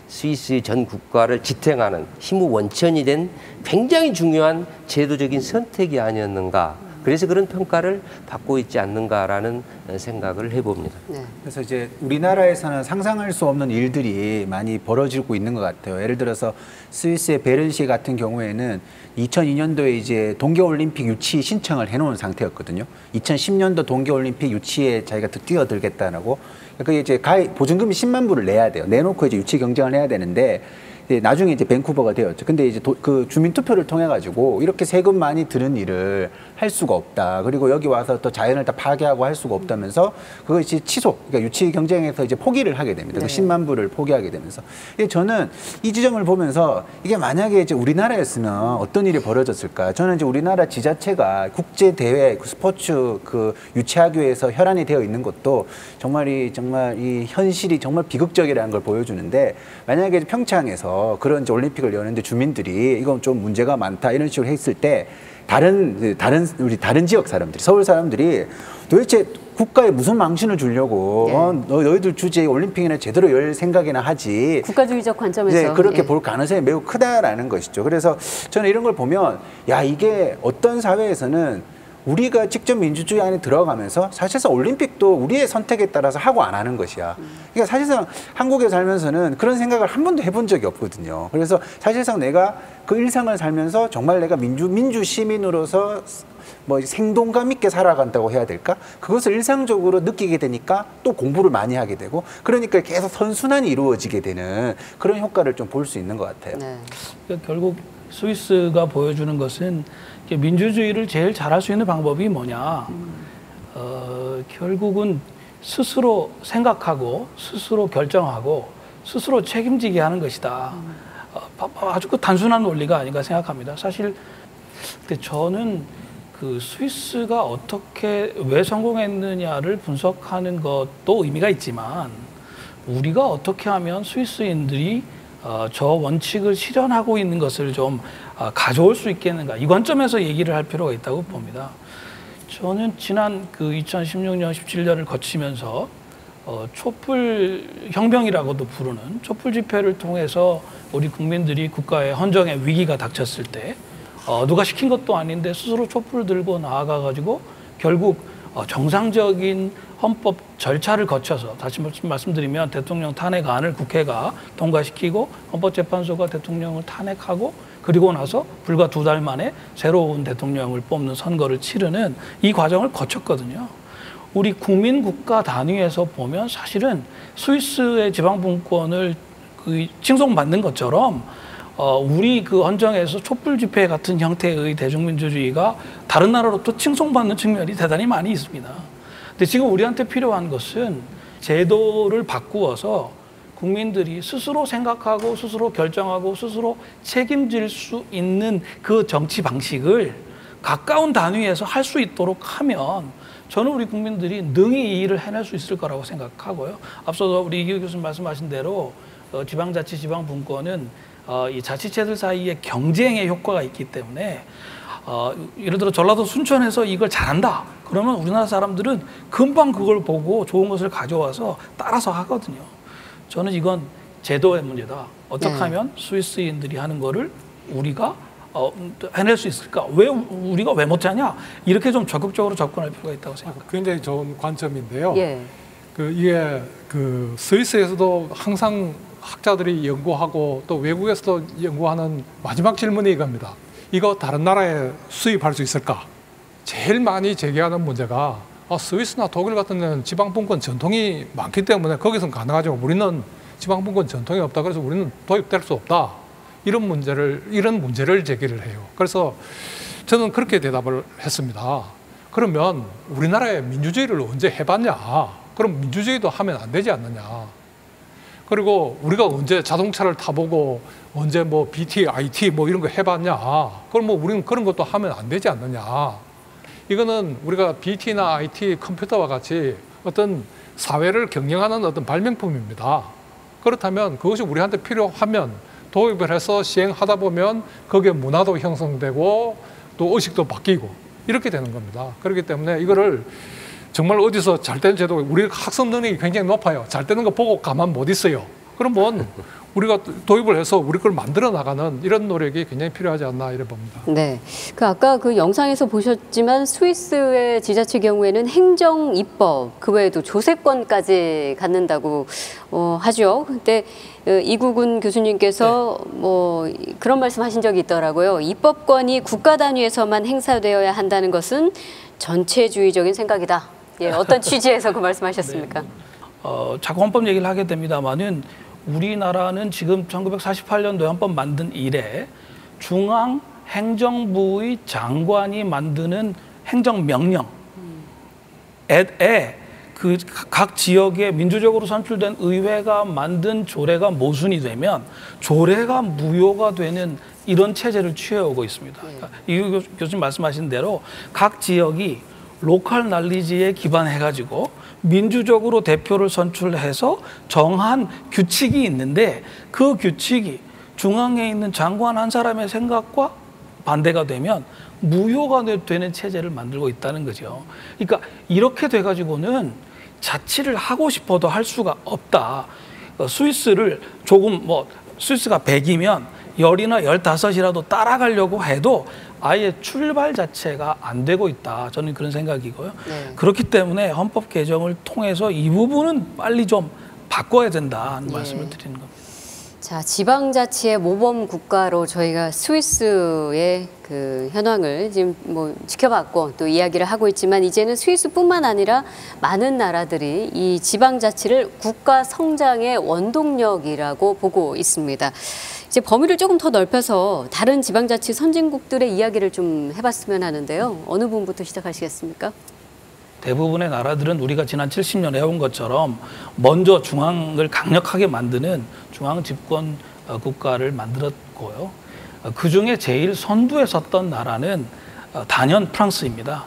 스위스 전 국가를 지탱하는 힘의 원천이 된 굉장히 중요한 제도적인 선택이 아니었는가. 그래서 그런 평가를 받고 있지 않는가라는 생각을 해봅니다. 네. 그래서 이제 우리나라에서는 상상할 수 없는 일들이 많이 벌어지고 있는 것 같아요. 예를 들어서 스위스의 베른시 같은 경우에는 2002년도에 이제 동계올림픽 유치 신청을 해놓은 상태였거든요. 2010년도 동계올림픽 유치에 자기가 뛰어들겠다라고. 그게 이제 보증금이 10만 불을 내야 돼요. 내놓고 이제 유치 경쟁을 해야 되는데. 나중에 이제 밴쿠버가 되었죠. 근데 이제 그 주민 투표를 통해 가지고 이렇게 세금 많이 드는 일을 할 수가 없다. 그리고 여기 와서 또 자연을 다 파괴하고 할 수가 없다면서 그것이 그러니까 유치 경쟁에서 이제 포기를 하게 됩니다. 그 10만 불을 포기하게 되면서. 저는 이 지점을 보면서 이게 만약에 이제 우리나라였으면 어떤 일이 벌어졌을까? 저는 이제 우리나라 지자체가 국제 대회 스포츠 유치하기 위해서 혈안이 되어 있는 것도 정말 이 현실이 정말 비극적이라는 걸 보여주는데 만약에 평창에서 그런 이제 올림픽을 여는데 주민들이 이건 좀 문제가 많다 이런 식으로 했을 때 다른 지역 사람들이, 서울 사람들이 도대체 국가에 무슨 망신을 주려고 너희들 주제에 올림픽이나 제대로 열 생각이나 하지. 국가주의적 관점에서. 그렇게 볼 가능성이 매우 크다라는 것이죠. 그래서 저는 이런 걸 보면 야, 이게 어떤 사회에서는 우리가 직접 민주주의 안에 들어가면서 사실상 올림픽도 우리의 선택에 따라서 하고 안 하는 것이야. 그러니까 사실상 한국에 살면서는 그런 생각을 한 번도 해본 적이 없거든요. 그래서 사실상 내가 그 일상을 살면서 정말 내가 민주 시민으로서 뭐 생동감 있게 살아간다고 해야 될까? 그것을 일상적으로 느끼게 되니까 또 공부를 많이 하게 되고, 그러니까 계속 선순환이 이루어지게 되는 그런 효과를 좀 볼 수 있는 것 같아요. 그러니까 결국 스위스가 보여주는 것은 민주주의를 제일 잘할 수 있는 방법이 뭐냐. 결국은 스스로 생각하고 스스로 결정하고 스스로 책임지게 하는 것이다. 아주 그 단순한 논리가 아닌가 생각합니다. 사실 근데 저는 그 스위스가 어떻게 왜 성공했느냐를 분석하는 것도 의미가 있지만 우리가 어떻게 하면 스위스인들이 저 원칙을 실현하고 있는 것을 좀 가져올 수 있겠는가, 이 관점에서 얘기를 할 필요가 있다고 봅니다. 저는 지난 그 2016년, 17년을 거치면서 촛불 혁명이라고도 부르는 촛불 집회를 통해서 우리 국민들이 국가의 헌정의 위기가 닥쳤을 때 누가 시킨 것도 아닌데 스스로 촛불을 들고 나아가가지고 결국 정상적인 헌법 절차를 거쳐서, 다시 말씀드리면 대통령 탄핵안을 국회가 통과시키고 헌법재판소가 대통령을 탄핵하고 그리고 나서 불과 2달 만에 새로운 대통령을 뽑는 선거를 치르는 이 과정을 거쳤거든요. 우리 국민국가 단위에서 보면 사실은 스위스의 지방분권을 칭송받는 것처럼 우리 그 헌정에서 촛불 집회 같은 형태의 대중민주주의가 다른 나라로부터 칭송받는 측면이 대단히 많이 있습니다. 근데 지금 우리한테 필요한 것은 제도를 바꾸어서 국민들이 스스로 생각하고 스스로 결정하고 스스로 책임질 수 있는 그 정치 방식을 가까운 단위에서 할 수 있도록 하면 저는 우리 국민들이 능히 이 일을 해낼 수 있을 거라고 생각하고요. 앞서서 우리 이규 교수님 말씀하신 대로 지방자치, 지방분권은 이 자치체들 사이에 경쟁의 효과가 있기 때문에 예를 들어 전라도 순천에서 이걸 잘한다. 그러면 우리나라 사람들은 금방 그걸 보고 좋은 것을 가져와서 따라서 하거든요. 저는 이건 제도의 문제다. 어떻게 하면 스위스인들이 하는 거를 우리가 해낼 수 있을까? 우리가 왜 못하냐? 이렇게 좀 적극적으로 접근할 필요가 있다고 생각합니다. 굉장히 좋은 관점인데요. 이게 스위스에서도 항상 학자들이 연구하고 또 외국에서도 연구하는 마지막 질문이 이겁니다. 이거 다른 나라에 수입할 수 있을까? 제일 많이 제기하는 문제가 스위스나 독일 같은 데는 지방분권 전통이 많기 때문에 거기서는 가능하죠. 우리는 지방분권 전통이 없다. 그래서 우리는 도입될 수 없다. 이런 문제를 제기를 해요. 그래서 저는 그렇게 대답을 했습니다. 그러면 우리나라에 민주주의를 언제 해봤냐? 그럼 민주주의도 하면 안 되지 않느냐? 그리고 우리가 언제 자동차를 타보고 언제 뭐 BT, IT 뭐 이런 거 해봤냐? 그럼 뭐 우리는 그런 것도 하면 안 되지 않느냐? 이거는 우리가 BT나 IT, 컴퓨터와 같이 어떤 사회를 경영하는 어떤 발명품입니다. 그렇다면 그것이 우리한테 필요하면 도입을 해서 시행하다 보면 거기에 문화도 형성되고 또 의식도 바뀌고 이렇게 되는 겁니다. 그렇기 때문에 이거를 정말 어디서 잘 되는 제도, 우리 학습 능력이 굉장히 높아요. 잘 되는 거 보고 가만 못 있어요. 그러면 우리가 도입을 해서 우리 걸 만들어 나가는 이런 노력이 굉장히 필요하지 않나 이래 봅니다. 네, 아까 그 영상에서 보셨지만 스위스의 지자체 경우에는 행정 입법, 그 외에도 조세권까지 갖는다고 하죠. 근데 이국은 교수님께서 뭐 그런 말씀하신 적이 있더라고요. 입법권이 국가 단위에서만 행사되어야 한다는 것은 전체주의적인 생각이다. 어떤 취지에서 그 말씀하셨습니까? 자꾸 헌법 얘기를 하게 됩니다만은 우리나라는 지금 1948년도에 헌법 만든 이래 중앙 행정부의 장관이 만드는 행정명령에 그 각 지역에 민주적으로 선출된 의회가 만든 조례가 모순이 되면 조례가 무효가 되는 이런 체제를 취해오고 있습니다. 그러니까 이 교수님 말씀하신 대로 각 지역이 로컬 날리지에 기반해가지고 민주적으로 대표를 선출해서 정한 규칙이 있는데 그 규칙이 중앙에 있는 장관 한 사람의 생각과 반대가 되면 무효가 되는 체제를 만들고 있다는 거죠. 그러니까 이렇게 돼가지고는 자치를 하고 싶어도 할 수가 없다. 스위스를 조금 스위스가 100이면 10이나 15이라도 따라가려고 해도 아예 출발 자체가 안 되고 있다. 저는 그런 생각이고요. 네. 그렇기 때문에 헌법 개정을 통해서 이 부분은 빨리 좀 바꿔야 된다는 말씀을 드리는 겁니다. 자, 지방자치의 모범 국가로 저희가 스위스의 그 현황을 지금 지켜봤고 또 이야기를 하고 있지만 이제는 스위스뿐만 아니라 많은 나라들이 이 지방자치를 국가 성장의 원동력이라고 보고 있습니다. 이제 범위를 조금 더 넓혀서 다른 지방자치 선진국들의 이야기를 좀 해봤으면 하는데요. 어느 분부터 시작하시겠습니까? 대부분의 나라들은 우리가 지난 70년 해온 것처럼 먼저 중앙을 강력하게 만드는 중앙 집권 국가를 만들었고요. 그중에 제일 선두에 섰던 나라는 단연 프랑스입니다.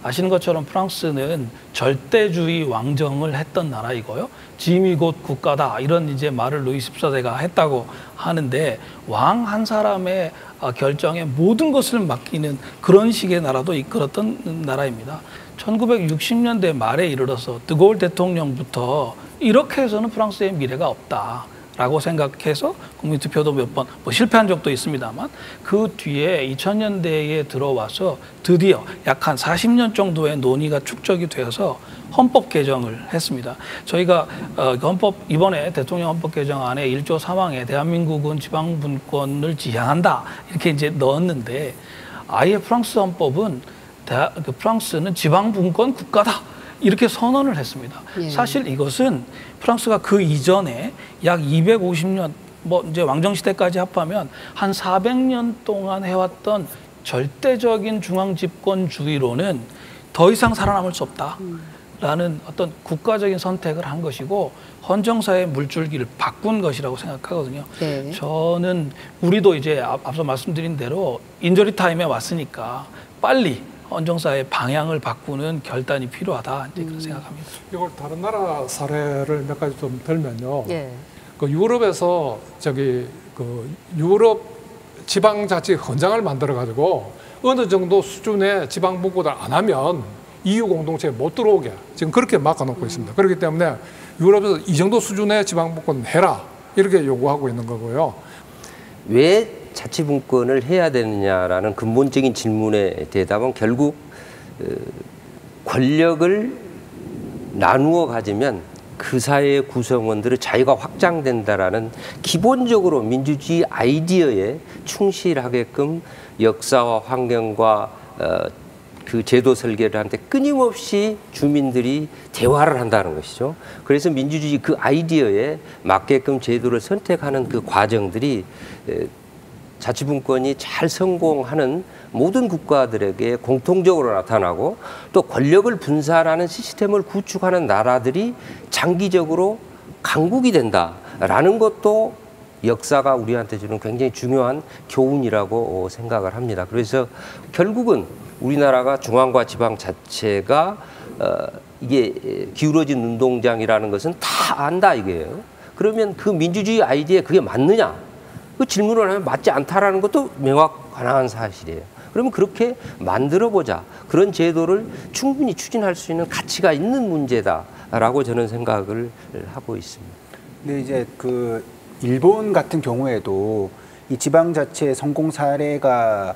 아시는 것처럼 프랑스는 절대주의 왕정을 했던 나라이고요. 짐이 곧 국가다 이런 이제 말을 루이 14세가 했다고 하는데 왕 한 사람의 결정에 모든 것을 맡기는 그런 식의 나라도 이끌었던 나라입니다. 1960년대 말에 이르러서 드골 대통령부터 이렇게 해서는 프랑스의 미래가 없다라고 생각해서 국민투표도 몇 번 실패한 적도 있습니다만 그 뒤에 2000년대에 들어와서 드디어 약 한 40년 정도의 논의가 축적이 되어서 헌법 개정을 했습니다. 저희가 이번에 대통령 헌법 개정안에 1조 3항에 대한민국은 지방분권을 지향한다 이렇게 이제 넣었는데 아예 프랑스 헌법은 프랑스는 지방분권 국가다 이렇게 선언을 했습니다. 예. 사실 이것은 프랑스가 그 이전에 약 250년 이제 왕정 시대까지 합하면 한 400년 동안 해왔던 절대적인 중앙 집권주의로는 더 이상 살아남을 수 없다라는 어떤 국가적인 선택을 한 것이고 헌정사의 물줄기를 바꾼 것이라고 생각하거든요. 네. 저는 우리도 이제 앞서 말씀드린 대로 인저리 타임에 왔으니까 빨리 헌정사의 방향을 바꾸는 결단이 필요하다 이제 그런 생각합니다. 이걸 다른 나라 사례를 몇 가지 좀 들면요. 예. 그 유럽에서 유럽 지방자치 헌장을 만들어 가지고 어느 정도 수준의 지방분권을 안 하면 EU 공동체에 못 들어오게 지금 그렇게 막아놓고 있습니다. 그렇기 때문에 유럽에서 이 정도 수준의 지방분권 해라 이렇게 요구하고 있는 거고요. 왜 자치분권을 해야 되느냐라는 근본적인 질문의 대답은 결국 권력을 나누어 가지면 그 사회의 구성원들의 자유가 확장된다라는 기본적으로 민주주의 아이디어에 충실하게끔 역사와 환경과 그 제도 설계를 하는데 끊임없이 주민들이 대화를 한다는 것이죠. 그래서 민주주의 그 아이디어에 맞게끔 제도를 선택하는 그 과정들이 자치분권이 잘 성공하는 모든 국가들에게 공통적으로 나타나고 또 권력을 분산하는 시스템을 구축하는 나라들이 장기적으로 강국이 된다라는 것도 역사가 우리한테 주는 굉장히 중요한 교훈이라고 생각을 합니다. 그래서 결국은 우리나라가 중앙과 지방 자체가 이게 기울어진 운동장이라는 것은 다 안다 이게요. 그러면 그 민주주의 아이디어에 그게 맞느냐? 그 질문을 하면 맞지 않다라는 것도 명확한 사실이에요. 그러면 그렇게 만들어보자. 그런 제도를 충분히 추진할 수 있는 가치가 있는 문제다라고 저는 생각을 하고 있습니다. 근데 이제 그 일본 같은 경우에도 이 지방자치의 성공 사례가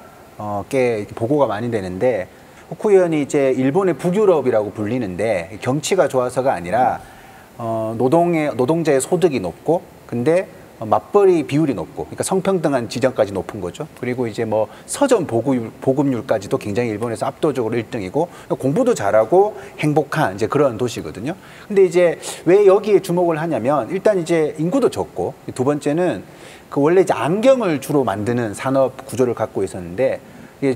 꽤 보고가 많이 되는데 후쿠이현이 이제 일본의 북유럽이라고 불리는데 경치가 좋아서가 아니라 노동자의 소득이 높고 근데 맞벌이 비율이 높고, 그러니까 성평등한 지점까지 높은 거죠. 그리고 이제 뭐 서점 보급률까지도 굉장히 일본에서 압도적으로 1등이고 공부도 잘하고 행복한 이제 그런 도시거든요. 근데 이제 왜 여기에 주목을 하냐면 일단 이제 인구도 적고 두 번째는 그 원래 이제 안경을 주로 만드는 산업 구조를 갖고 있었는데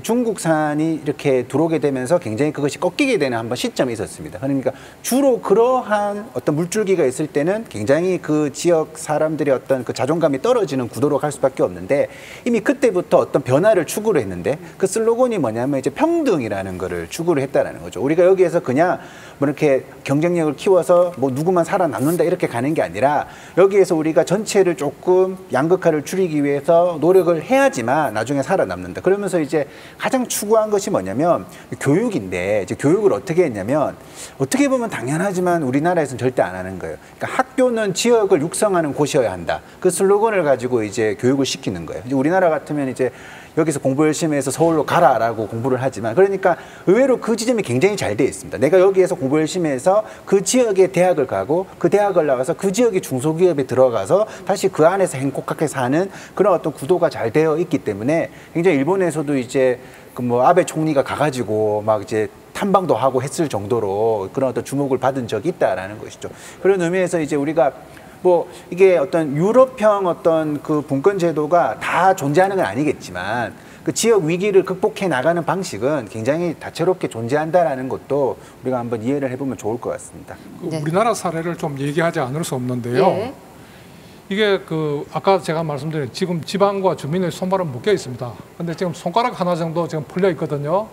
중국산이 이렇게 들어오게 되면서 굉장히 그것이 꺾이게 되는 한번 시점이 있었습니다. 그러니까 주로 그러한 어떤 물줄기가 있을 때는 굉장히 그 지역 사람들의 어떤 그 자존감이 떨어지는 구도로 갈 수밖에 없는데 이미 그때부터 어떤 변화를 추구를 했는데 그 슬로건이 뭐냐면 이제 평등이라는 거를 추구를 했다라는 거죠. 우리가 여기에서 그냥 뭐 이렇게 경쟁력을 키워서 뭐 누구만 살아남는다 이렇게 가는 게 아니라 여기에서 우리가 전체를 조금 양극화를 줄이기 위해서 노력을 해야지만 나중에 살아남는다. 그러면서 이제 가장 추구한 것이 뭐냐면 교육인데, 이제 교육을 어떻게 했냐면, 어떻게 보면 당연하지만 우리나라에서는 절대 안 하는 거예요. 그러니까 학교는 지역을 육성하는 곳이어야 한다. 그 슬로건을 가지고 이제 교육을 시키는 거예요. 이제 우리나라 같으면 이제 여기서 공부 열심히 해서 서울로 가라라고 공부를 하지만, 그러니까 의외로 그 지점이 굉장히 잘 돼 있습니다. 내가 여기에서 공부 열심히 해서 그 지역의 대학을 가고, 그 대학을 나가서 그 지역의 중소기업에 들어가서 다시 그 안에서 행복하게 사는 그런 어떤 구도가 잘 되어 있기 때문에, 굉장히 일본에서도 이제 그 뭐 아베 총리가 가가지고 막 이제 탐방도 하고 했을 정도로 그런 어떤 주목을 받은 적이 있다라는 것이죠. 그런 의미에서 이제 우리가 뭐 이게 어떤 유럽형 어떤 그 분권 제도가 다 존재하는 건 아니겠지만, 그 지역 위기를 극복해 나가는 방식은 굉장히 다채롭게 존재한다라는 것도 우리가 한번 이해를 해보면 좋을 것 같습니다. 네. 우리나라 사례를 좀 얘기하지 않을 수 없는데요. 네. 이게 그 아까 제가 말씀드린 지금 지방과 주민의 손발은 묶여 있습니다. 근데 지금 손가락 하나 정도 지금 풀려 있거든요.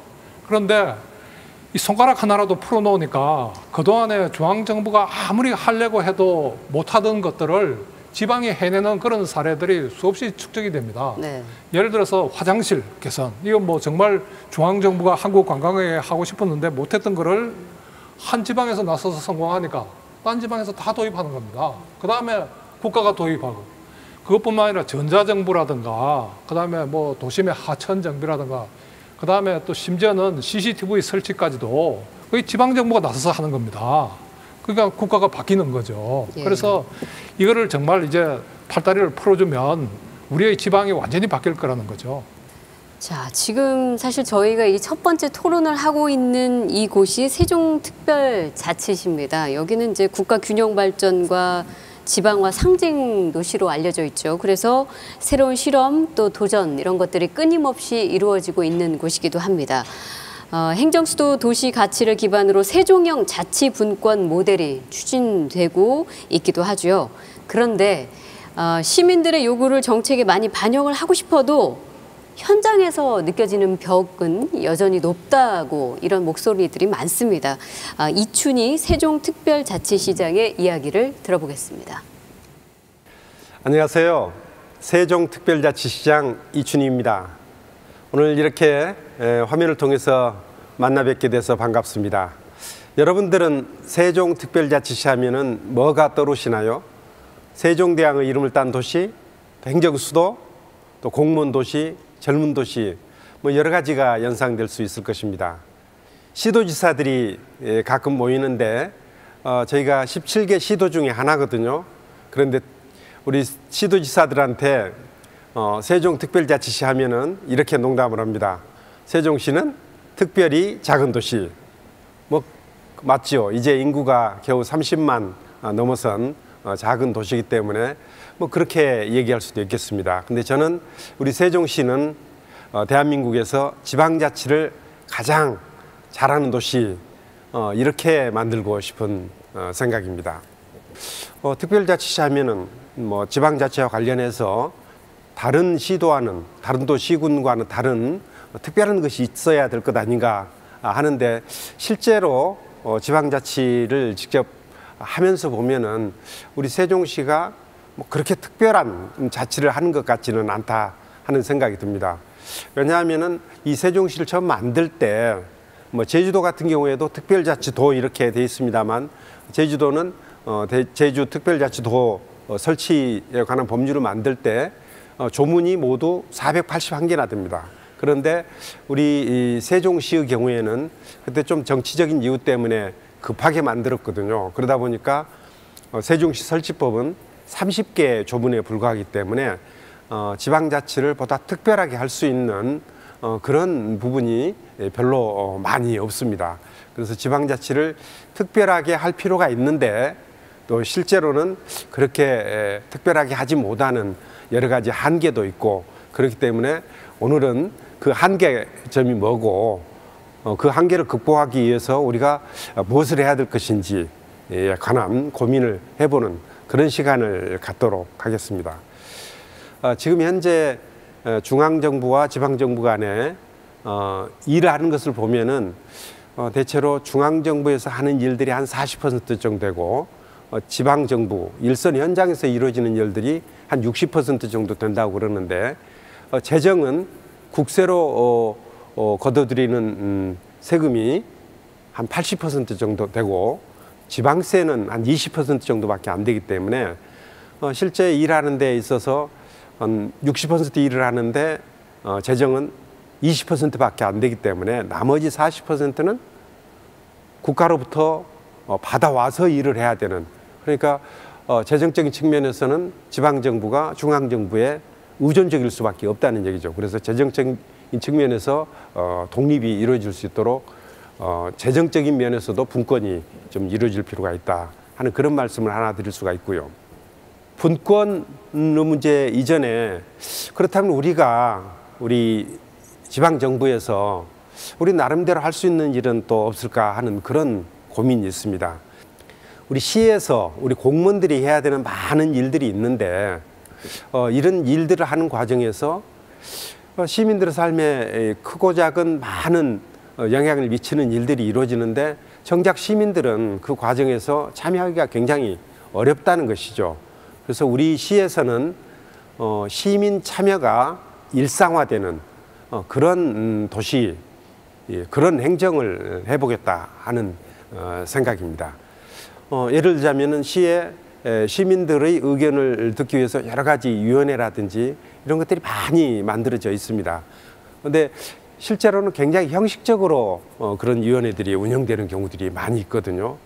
그런데 이 손가락 하나라도 풀어놓으니까 그동안에 중앙정부가 아무리 하려고 해도 못하던 것들을 지방이 해내는 그런 사례들이 수없이 축적이 됩니다. 네. 예를 들어서 화장실 개선. 이건 뭐 정말 중앙정부가 한국 관광에 하고 싶었는데 못했던 거를 한 지방에서 나서서 성공하니까 딴 지방에서 다 도입하는 겁니다. 그다음에 국가가 도입하고, 그것뿐만 아니라 전자정부라든가, 그다음에 뭐 도심의 하천 정비라든가, 그다음에 또 심지어는 CCTV 설치까지도 거의 지방정부가 나서서 하는 겁니다. 그러니까 국가가 바뀌는 거죠. 예. 그래서 이거를 정말 이제 팔다리를 풀어주면 우리의 지방이 완전히 바뀔 거라는 거죠. 자, 지금 사실 저희가 이 첫 번째 토론을 하고 있는 이곳이 세종특별자치시입니다. 여기는 이제 국가 균형 발전과 지방화 상징 도시로 알려져 있죠. 그래서 새로운 실험 또 도전 이런 것들이 끊임없이 이루어지고 있는 곳이기도 합니다. 행정수도 도시 가치를 기반으로 세종형 자치분권 모델이 추진되고 있기도 하죠. 그런데 시민들의 요구를 정책에 많이 반영을 하고 싶어도 현장에서 느껴지는 벽은 여전히 높다고 이런 목소리들이 많습니다. 이춘희 세종특별자치시장의 이야기를 들어보겠습니다. 안녕하세요. 세종특별자치시장 이춘희입니다. 오늘 이렇게 화면을 통해서 만나 뵙게 돼서 반갑습니다. 여러분들은 세종특별자치시 하면은 뭐가 떠오르시나요? 세종대왕의 이름을 딴 도시, 행정수도, 또 공무원도시, 젊은 도시, 뭐 여러 가지가 연상될 수 있을 것입니다. 시도지사들이 가끔 모이는데 저희가 17개 시도 중에 하나거든요. 그런데 우리 시도지사들한테 세종특별자치시 하면은 이렇게 농담을 합니다. 세종시는 특별히 작은 도시. 뭐 맞죠? 이제 인구가 겨우 30만 넘어선 작은 도시이기 때문에 뭐 그렇게 얘기할 수도 있겠습니다. 근데 저는 우리 세종시는 대한민국에서 지방자치를 가장 잘하는 도시 이렇게 만들고 싶은 생각입니다. 특별자치시 하면은 뭐 지방자치와 관련해서 다른 시도와는 다른 도시군과는 다른 특별한 것이 있어야 될 것 아닌가 하는데, 실제로 지방자치를 직접 하면서 보면은 우리 세종시가 뭐 그렇게 특별한 자치를 하는 것 같지는 않다 하는 생각이 듭니다. 왜냐하면은 이 세종시를 처음 만들 때 뭐 제주도 같은 경우에도 특별자치도 이렇게 돼 있습니다만, 제주도는 제주특별자치도 설치에 관한 법률을 만들 때 조문이 모두 481개나 됩니다. 그런데 우리 이 세종시의 경우에는 그때 좀 정치적인 이유 때문에 급하게 만들었거든요. 그러다 보니까 세종시 설치법은 30개 조문에 불과하기 때문에 지방자치를 보다 특별하게 할 수 있는 그런 부분이 별로 많이 없습니다. 그래서 지방자치를 특별하게 할 필요가 있는데 또 실제로는 그렇게 특별하게 하지 못하는 여러 가지 한계도 있고, 그렇기 때문에 오늘은 그 한계점이 뭐고 그 한계를 극복하기 위해서 우리가 무엇을 해야 될 것인지에 관한 고민을 해보는 그런 시간을 갖도록 하겠습니다. 지금 현재 중앙정부와 지방정부 간에 일을 하는 것을 보면은 대체로 중앙정부에서 하는 일들이 한 40% 정도 되고 지방정부, 일선 현장에서 이루어지는 일들이 한 60% 정도 된다고 그러는데, 재정은 국세로 걷어들이는 세금이 한 80% 정도 되고 지방세는 한 20% 정도밖에 안 되기 때문에 실제 일하는 데 있어서 한 60% 일을 하는데 재정은 20%밖에 안 되기 때문에 나머지 40%는 국가로부터 받아와서 일을 해야 되는, 그러니까 재정적인 측면에서는 지방정부가 중앙정부에 의존적일 수밖에 없다는 얘기죠. 그래서 재정적인 측면에서 독립이 이루어질 수 있도록 재정적인 면에서도 분권이 좀 이루어질 필요가 있다 하는 그런 말씀을 하나 드릴 수가 있고요. 분권 문제 이전에 그렇다면 우리 지방정부에서 우리 나름대로 할 수 있는 일은 또 없을까 하는 그런 고민이 있습니다. 우리 시에서 우리 공무원들이 해야 되는 많은 일들이 있는데 이런 일들을 하는 과정에서 시민들의 삶에 크고 작은 많은 영향을 미치는 일들이 이루어지는데 정작 시민들은 그 과정에서 참여하기가 굉장히 어렵다는 것이죠. 그래서 우리 시에서는 시민 참여가 일상화되는 그런 도시, 그런 행정을 해보겠다 하는 생각입니다. 예를 들자면은 시에 시민들의 의견을 듣기 위해서 여러 가지 위원회라든지 이런 것들이 많이 만들어져 있습니다. 그런데 실제로는 굉장히 형식적으로 그런 위원회들이 운영되는 경우들이 많이 있거든요.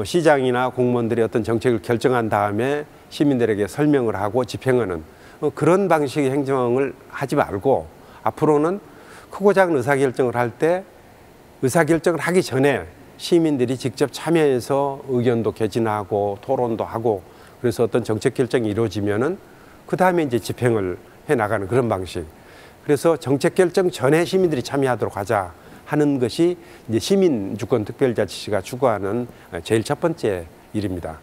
시장이나 공무원들이 어떤 정책을 결정한 다음에 시민들에게 설명을 하고 집행하는 그런 방식의 행정을 하지 말고 앞으로는 크고 작은 의사결정을 할 때 의사결정을 하기 전에 시민들이 직접 참여해서 의견도 개진하고 토론도 하고 그래서 어떤 정책 결정이 이루어지면은 그 다음에 이제 집행을 해 나가는 그런 방식. 그래서 정책 결정 전에 시민들이 참여하도록 하자 하는 것이 이제 시민주권특별자치시가 추구하는 제일 첫 번째 일입니다.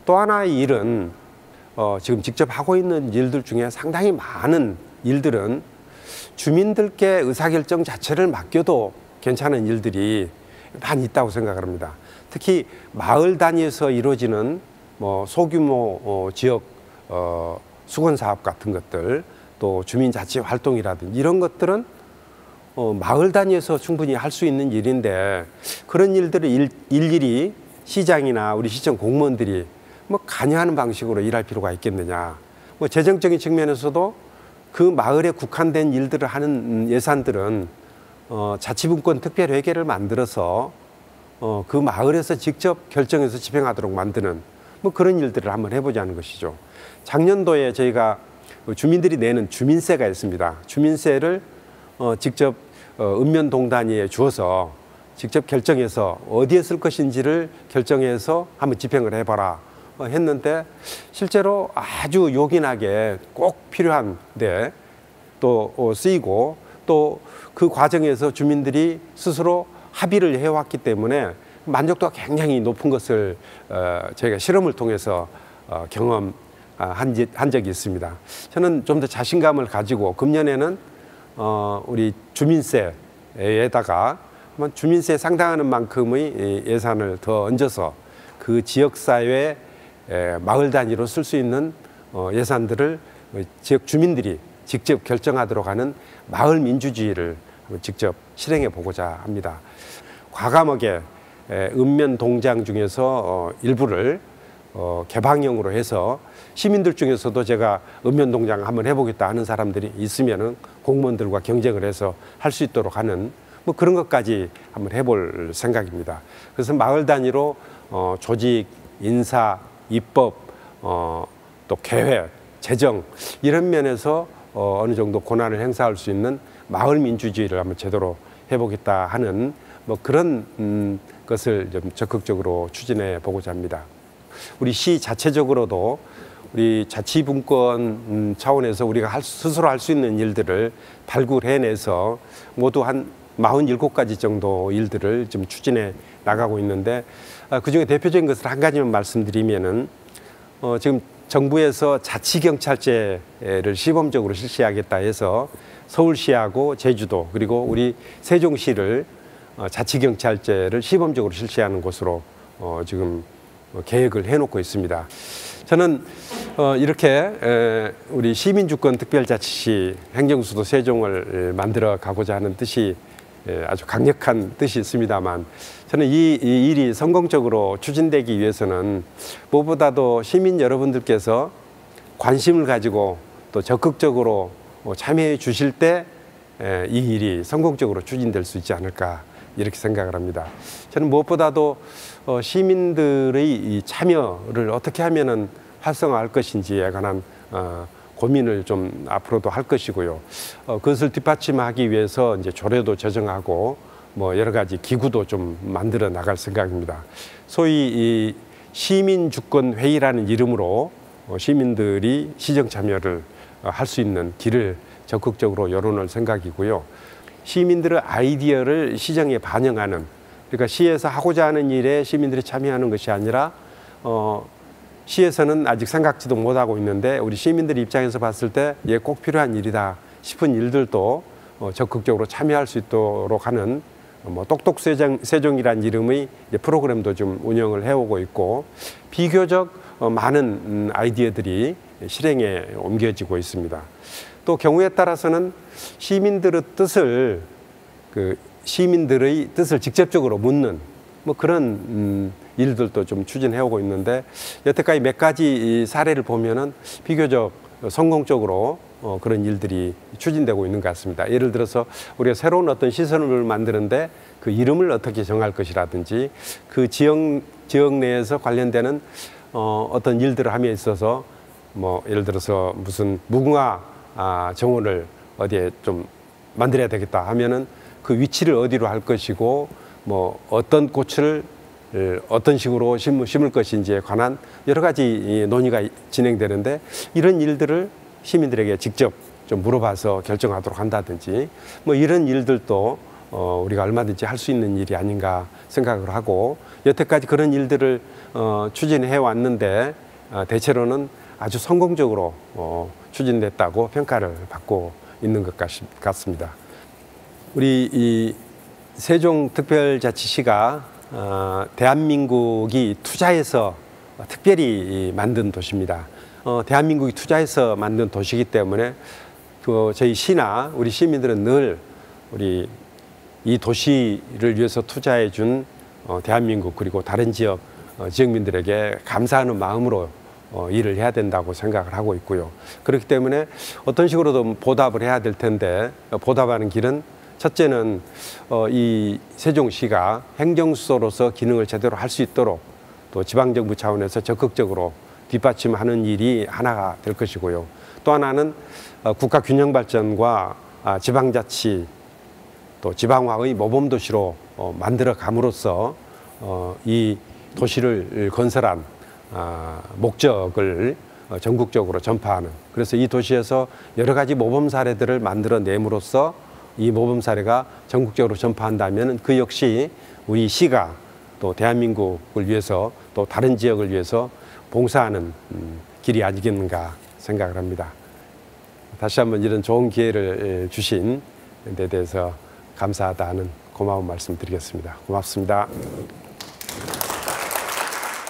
또 하나의 일은 지금 직접 하고 있는 일들 중에 상당히 많은 일들은 주민들께 의사결정 자체를 맡겨도 괜찮은 일들이 많이 있다고 생각합니다. 특히 마을 단위에서 이루어지는 소규모 지역 수건 사업 같은 것들, 또 주민자치 활동이라든지 이런 것들은 마을 단위에서 충분히 할 수 있는 일인데 그런 일들을 일일이 시장이나 우리 시청 공무원들이 관여하는 방식으로 일할 필요가 있겠느냐. 재정적인 측면에서도 그 마을에 국한된 일들을 하는 예산들은 자치분권 특별회계를 만들어서 그 마을에서 직접 결정해서 집행하도록 만드는 그런 일들을 한번 해보자는 것이죠. 작년도에 저희가 주민들이 내는 주민세가 있습니다. 주민세를 직접 읍면동단위에 주어서 직접 결정해서 어디에 쓸 것인지를 결정해서 한번 집행을 해봐라 했는데 실제로 아주 요긴하게 꼭 필요한데 또 쓰이고 또 그 과정에서 주민들이 스스로 합의를 해왔기 때문에 만족도가 굉장히 높은 것을 저희가 실험을 통해서 경험한 적이 있습니다. 저는 좀 더 자신감을 가지고 금년에는 우리 주민세에다가 주민세에 상당하는 만큼의 예산을 더 얹어서 그 지역사회 마을 단위로 쓸 수 있는 예산들을 지역 주민들이 직접 결정하도록 하는 마을 민주주의를 직접 실행해 보고자 합니다. 과감하게 읍면 동장 중에서 일부를 개방형으로 해서 시민들 중에서도 제가 읍면 동장 한번 해보겠다 하는 사람들이 있으면은 공무원들과 경쟁을 해서 할 수 있도록 하는 그런 것까지 한번 해볼 생각입니다. 그래서 마을 단위로 조직, 인사, 입법, 또 계획, 재정 이런 면에서 어느 정도 권한을 행사할 수 있는 마을 민주주의를 한번 제대로 해보겠다 하는 그런 것을 좀 적극적으로 추진해 보고자 합니다. 우리 시 자체적으로도 우리 자치분권 차원에서 우리가 스스로 할 수 있는 일들을 발굴해내서 모두 한 47가지 정도 일들을 좀 추진해 나가고 있는데 그중에 대표적인 것을 한 가지만 말씀드리면은 지금 정부에서 자치경찰제를 시범적으로 실시하겠다 해서 서울시하고 제주도 그리고 우리 세종시를 자치경찰제를 시범적으로 실시하는 곳으로 지금 계획을 해놓고 있습니다. 저는 이렇게 우리 시민주권특별자치시 행정수도 세종을 만들어 가고자 하는 뜻이 아주 강력한 뜻이 있습니다만 저는 이 일이 성공적으로 추진되기 위해서는 무엇보다도 시민 여러분들께서 관심을 가지고 또 적극적으로 참여해 주실 때 이 일이 성공적으로 추진될 수 있지 않을까 이렇게 생각을 합니다. 저는 무엇보다도 시민들의 이 참여를 어떻게 하면은 활성화할 것인지에 관한 고민을 좀 앞으로도 할 것이고요. 그것을 뒷받침하기 위해서 이제 조례도 제정하고 뭐 여러 가지 기구도 좀 만들어 나갈 생각입니다. 소위 이 시민주권회의라는 이름으로 시민들이 시정 참여를 할 수 있는 길을 적극적으로 열어놓을 생각이고요. 시민들의 아이디어를 시정에 반영하는, 그러니까 시에서 하고자 하는 일에 시민들이 참여하는 것이 아니라 시에서는 아직 생각지도 못하고 있는데 우리 시민들 입장에서 봤을 때 얘 꼭 필요한 일이다 싶은 일들도 적극적으로 참여할 수 있도록 하는 뭐 똑똑세종이라는 이름의 프로그램도 좀 운영을 해오고 있고 비교적 많은 아이디어들이 실행에 옮겨지고 있습니다. 또 경우에 따라서는 시민들의 뜻을 직접적으로 묻는 뭐 그런 일들도 좀 추진해오고 있는데 여태까지 몇 가지 사례를 보면은 비교적 성공적으로 그런 일들이 추진되고 있는 것 같습니다. 예를 들어서 우리가 새로운 어떤 시설을 만드는데 그 이름을 어떻게 정할 것이라든지 그 지역 내에서 관련되는 어떤 일들을 함에 있어서 뭐 예를 들어서 무슨 무궁화 정원을 어디에 좀 만들어야 되겠다 하면은 그 위치를 어디로 할 것이고 뭐 어떤 꽃을 어떤 식으로 심을 것인지에 관한 여러 가지 논의가 진행되는데 이런 일들을 시민들에게 직접 좀 물어봐서 결정하도록 한다든지 뭐 이런 일들도 우리가 얼마든지 할 수 있는 일이 아닌가 생각을 하고 여태까지 그런 일들을 추진해 왔는데 대체로는 아주 성공적으로 추진됐다고 평가를 받고 있는 것 같습니다. 우리 이 세종특별자치시가 대한민국이 투자해서 특별히 만든 도시입니다. 대한민국이 투자해서 만든 도시이기 때문에 저희 시나 우리 시민들은 늘 우리 이 도시를 위해서 투자해 준 대한민국 그리고 다른 지역민들에게 감사하는 마음으로 일을 해야 된다고 생각을 하고 있고요. 그렇기 때문에 어떤 식으로든 보답을 해야 될 텐데 보답하는 길은 첫째는 이 세종시가 행정수도로서 기능을 제대로 할 수 있도록 또 지방정부 차원에서 적극적으로 뒷받침하는 일이 하나가 될 것이고요. 또 하나는 국가 균형 발전과 지방자치 또 지방화의 모범도시로 만들어 감으로써 이 도시를 건설한 목적을 전국적으로 전파하는, 그래서 이 도시에서 여러 가지 모범 사례들을 만들어 내므로써 이 모범 사례가 전국적으로 전파한다면 그 역시 우리 시가 또 대한민국을 위해서 또 다른 지역을 위해서 봉사하는 길이 아니겠는가 생각을 합니다. 다시 한번 이런 좋은 기회를 주신 데 대해서 감사하다는 고마운 말씀 드리겠습니다. 고맙습니다.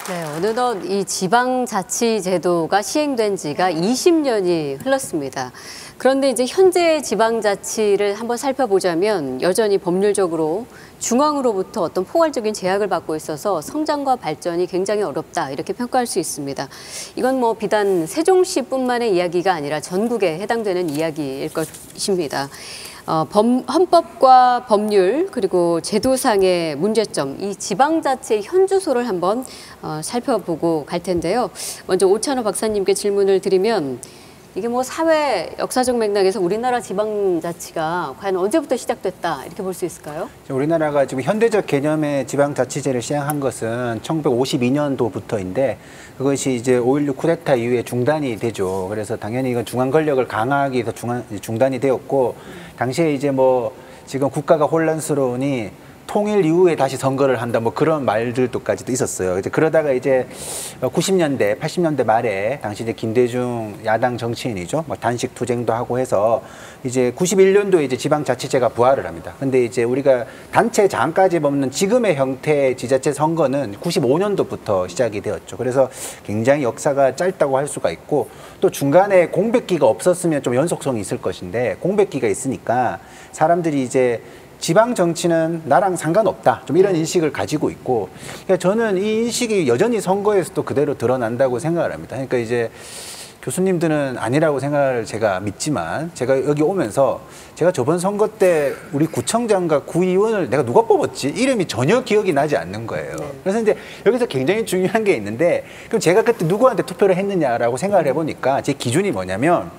네, 어느덧 이 지방자치제도가 시행된 지가 20년이 흘렀습니다. 그런데 이제 현재 지방자치를 한번 살펴보자면 여전히 법률적으로 중앙으로부터 어떤 포괄적인 제약을 받고 있어서 성장과 발전이 굉장히 어렵다 이렇게 평가할 수 있습니다. 이건 뭐 비단 세종시뿐만의 이야기가 아니라 전국에 해당되는 이야기일 것입니다. 헌법과 법률 그리고 제도상의 문제점, 이 지방자치의 현주소를 한번 살펴보고 갈 텐데요. 먼저 오찬호 박사님께 질문을 드리면 이게 뭐 사회 역사적 맥락에서 우리나라 지방자치가 과연 언제부터 시작됐다 이렇게 볼 수 있을까요? 우리나라가 지금 현대적 개념의 지방자치제를 시행한 것은 1952년도부터인데 그것이 이제 5.16 쿠데타 이후에 중단이 되죠. 그래서 당연히 이건 중앙 권력을 강화하기 위해서 중단이 되었고 당시에 이제 뭐 지금 국가가 혼란스러우니 통일 이후에 다시 선거를 한다 뭐 그런 말들도까지도 있었어요. 이제 그러다가 이제 90년대, 80년대 말에 당시 이제 김대중 야당 정치인이죠. 뭐 단식 투쟁도 하고 해서 이제 91년도에 이제 지방자치제가 부활을 합니다. 근데 이제 우리가 단체장까지 뽑는 지금의 형태의 지자체 선거는 95년도부터 시작이 되었죠. 그래서 굉장히 역사가 짧다고 할 수가 있고 또 중간에 공백기가 없었으면 좀 연속성이 있을 것인데 공백기가 있으니까 사람들이 이제 지방 정치는 나랑 상관없다. 좀 이런 인식을 가지고 있고, 그러니까 저는 이 인식이 여전히 선거에서도 그대로 드러난다고 생각을 합니다. 그러니까 이제 교수님들은 아니라고 생각을 제가 믿지만 제가 여기 오면서 제가 저번 선거 때 우리 구청장과 구의원을 내가 누가 뽑았지? 이름이 전혀 기억이 나지 않는 거예요. 그래서 이제 여기서 굉장히 중요한 게 있는데 그럼 제가 그때 누구한테 투표를 했느냐라고 생각을 해보니까 제 기준이 뭐냐면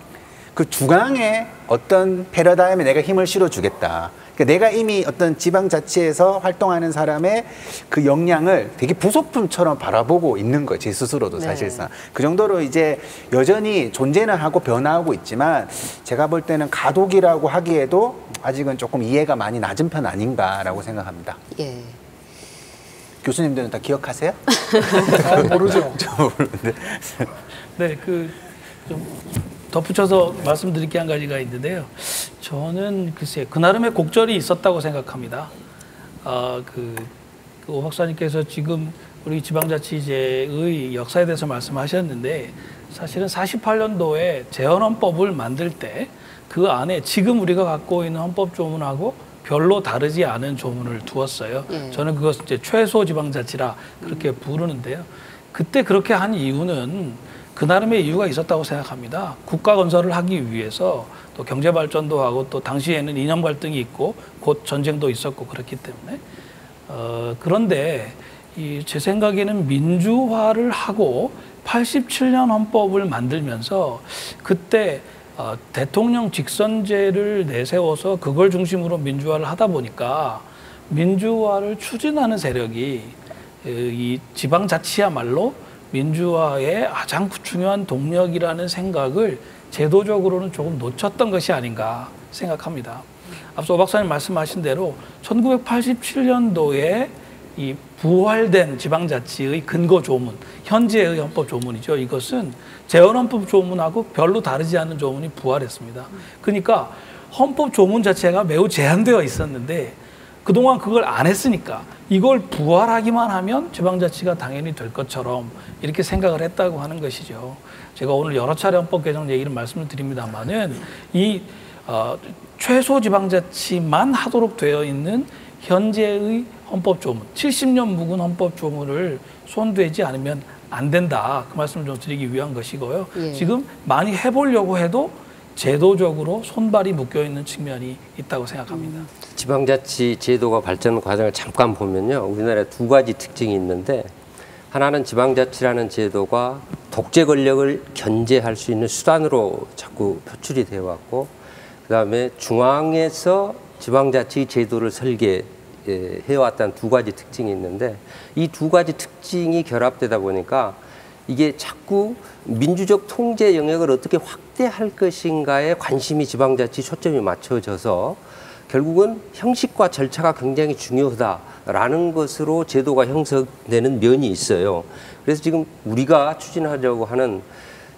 그 중앙에 어떤 패러다임에 내가 힘을 실어주겠다. 그러니까 내가 이미 어떤 지방자치에서 활동하는 사람의 그 역량을 되게 부속품처럼 바라보고 있는 거예요. 제 스스로도 사실상. 그 정도로 이제 여전히 존재는 하고 변화하고 있지만 제가 볼 때는 가독이라고 하기에도 아직은 조금 이해가 많이 낮은 편 아닌가라고 생각합니다. 예. 교수님들은 다 기억하세요? 모르죠. 네, 좀 덧붙여서 말씀드릴 게 한 가지가 있는데요. 저는 글쎄 그 나름의 곡절이 있었다고 생각합니다. 오 박사님께서 지금 우리 지방자치제의 역사에 대해서 말씀하셨는데 사실은 48년도에 재헌헌법을 만들 때 그 안에 지금 우리가 갖고 있는 헌법 조문하고 별로 다르지 않은 조문을 두었어요. 저는 그것을 이제 최소 지방자치라 그렇게 부르는데요. 그때 그렇게 한 이유는 그 나름의 이유가 있었다고 생각합니다. 국가 건설을 하기 위해서 또 경제 발전도 하고 또 당시에는 이념 갈등이 있고 곧 전쟁도 있었고 그렇기 때문에 그런데 제 생각에는 민주화를 하고 87년 헌법을 만들면서 그때 대통령 직선제를 내세워서 그걸 중심으로 민주화를 하다 보니까 민주화를 추진하는 세력이 이 지방자치야말로 민주화의 가장 중요한 동력이라는 생각을 제도적으로는 조금 놓쳤던 것이 아닌가 생각합니다. 앞서 오 박사님 말씀하신 대로 1987년도에 이 부활된 지방자치의 근거 조문, 현재의 헌법 조문이죠. 이것은 재헌헌법 조문하고 별로 다르지 않은 조문이 부활했습니다. 그러니까 헌법 조문 자체가 매우 제한되어 있었는데 그동안 그걸 안 했으니까 이걸 부활하기만 하면 지방자치가 당연히 될 것처럼 이렇게 생각을 했다고 하는 것이죠. 제가 오늘 여러 차례 헌법 개정 얘기를 말씀을 드립니다만은 이 최소 지방자치만 하도록 되어 있는 현재의 헌법 조문, 70년 묵은 헌법 조문을 손대지 않으면 안 된다. 그 말씀을 좀 드리기 위한 것이고요. 지금 많이 해보려고 해도 제도적으로 손발이 묶여 있는 측면이 있다고 생각합니다. 지방자치 제도가 발전 과정을 잠깐 보면요, 우리나라에 두 가지 특징이 있는데 하나는 지방자치라는 제도가 독재 권력을 견제할 수 있는 수단으로 자꾸 표출이 되어 왔고, 그다음에 중앙에서 지방자치 제도를 설계해왔다는 두 가지 특징이 있는데 이 두 가지 특징이 결합되다 보니까 이게 자꾸 민주적 통제 영역을 어떻게 확대할 것인가에 관심이 지방자치 초점이 맞춰져서 결국은 형식과 절차가 굉장히 중요하다라는 것으로 제도가 형성되는 면이 있어요. 그래서 지금 우리가 추진하려고 하는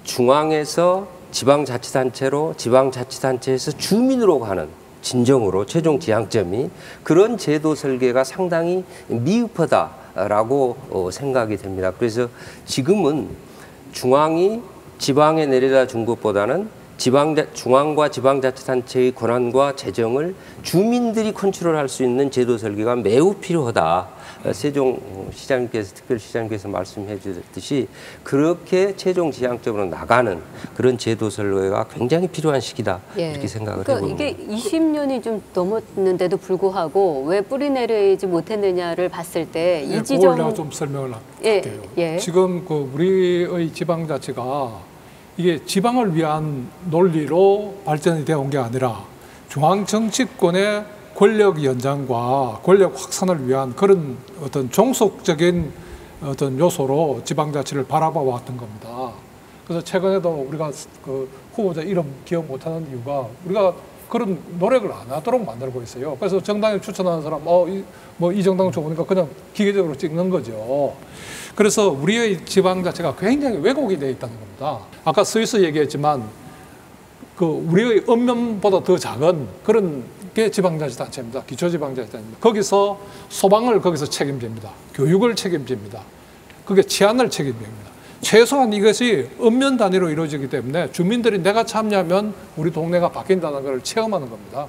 중앙에서 지방자치단체로, 지방자치단체에서 주민으로 가는 진정으로 최종 지향점이 그런 제도 설계가 상당히 미흡하다라고 생각이 됩니다. 그래서 지금은 중앙이 지방에 내려다 준 것보다는 중앙과 지방자치단체의 권한과 재정을 주민들이 컨트롤할 수 있는 제도 설계가 매우 필요하다. 세종시장님께서 특별시장님께서 말씀해 주셨듯이 그렇게 최종 지향점으로 나가는 그런 제도 설계가 굉장히 필요한 시기다. 이렇게 생각을 해봅니다. 이게 20년이 좀 넘었는데도 불구하고 왜 뿌리내리지 못했느냐를 봤을 때 이 지점 그걸 내가 좀 설명을 할게요. 지금 우리의 지방자치가 이게 지방을 위한 논리로 발전이 되어 온 게 아니라 중앙 정치권의 권력 연장과 권력 확산을 위한 그런 어떤 종속적인 어떤 요소로 지방자치를 바라봐 왔던 겁니다. 그래서 최근에도 우리가 그 후보자 이름 기억 못하는 이유가 우리가 그런 노력을 안 하도록 만들고 있어요. 그래서 정당에 추천하는 사람, 이 정당 좋으니까 그냥 기계적으로 찍는 거죠. 그래서 우리의 지방 자체가 굉장히 왜곡이 되어 있다는 겁니다. 아까 스위스 얘기했지만 우리의 읍면보다 더 작은 그런 게 지방자치단체입니다. 기초지방자치단체입니다. 거기서 소방을 거기서 책임집니다. 교육을 책임집니다. 그게 치안을 책임집니다. 최소한 이것이 읍면 단위로 이루어지기 때문에 주민들이 내가 참여하면 우리 동네가 바뀐다는 걸 체험하는 겁니다.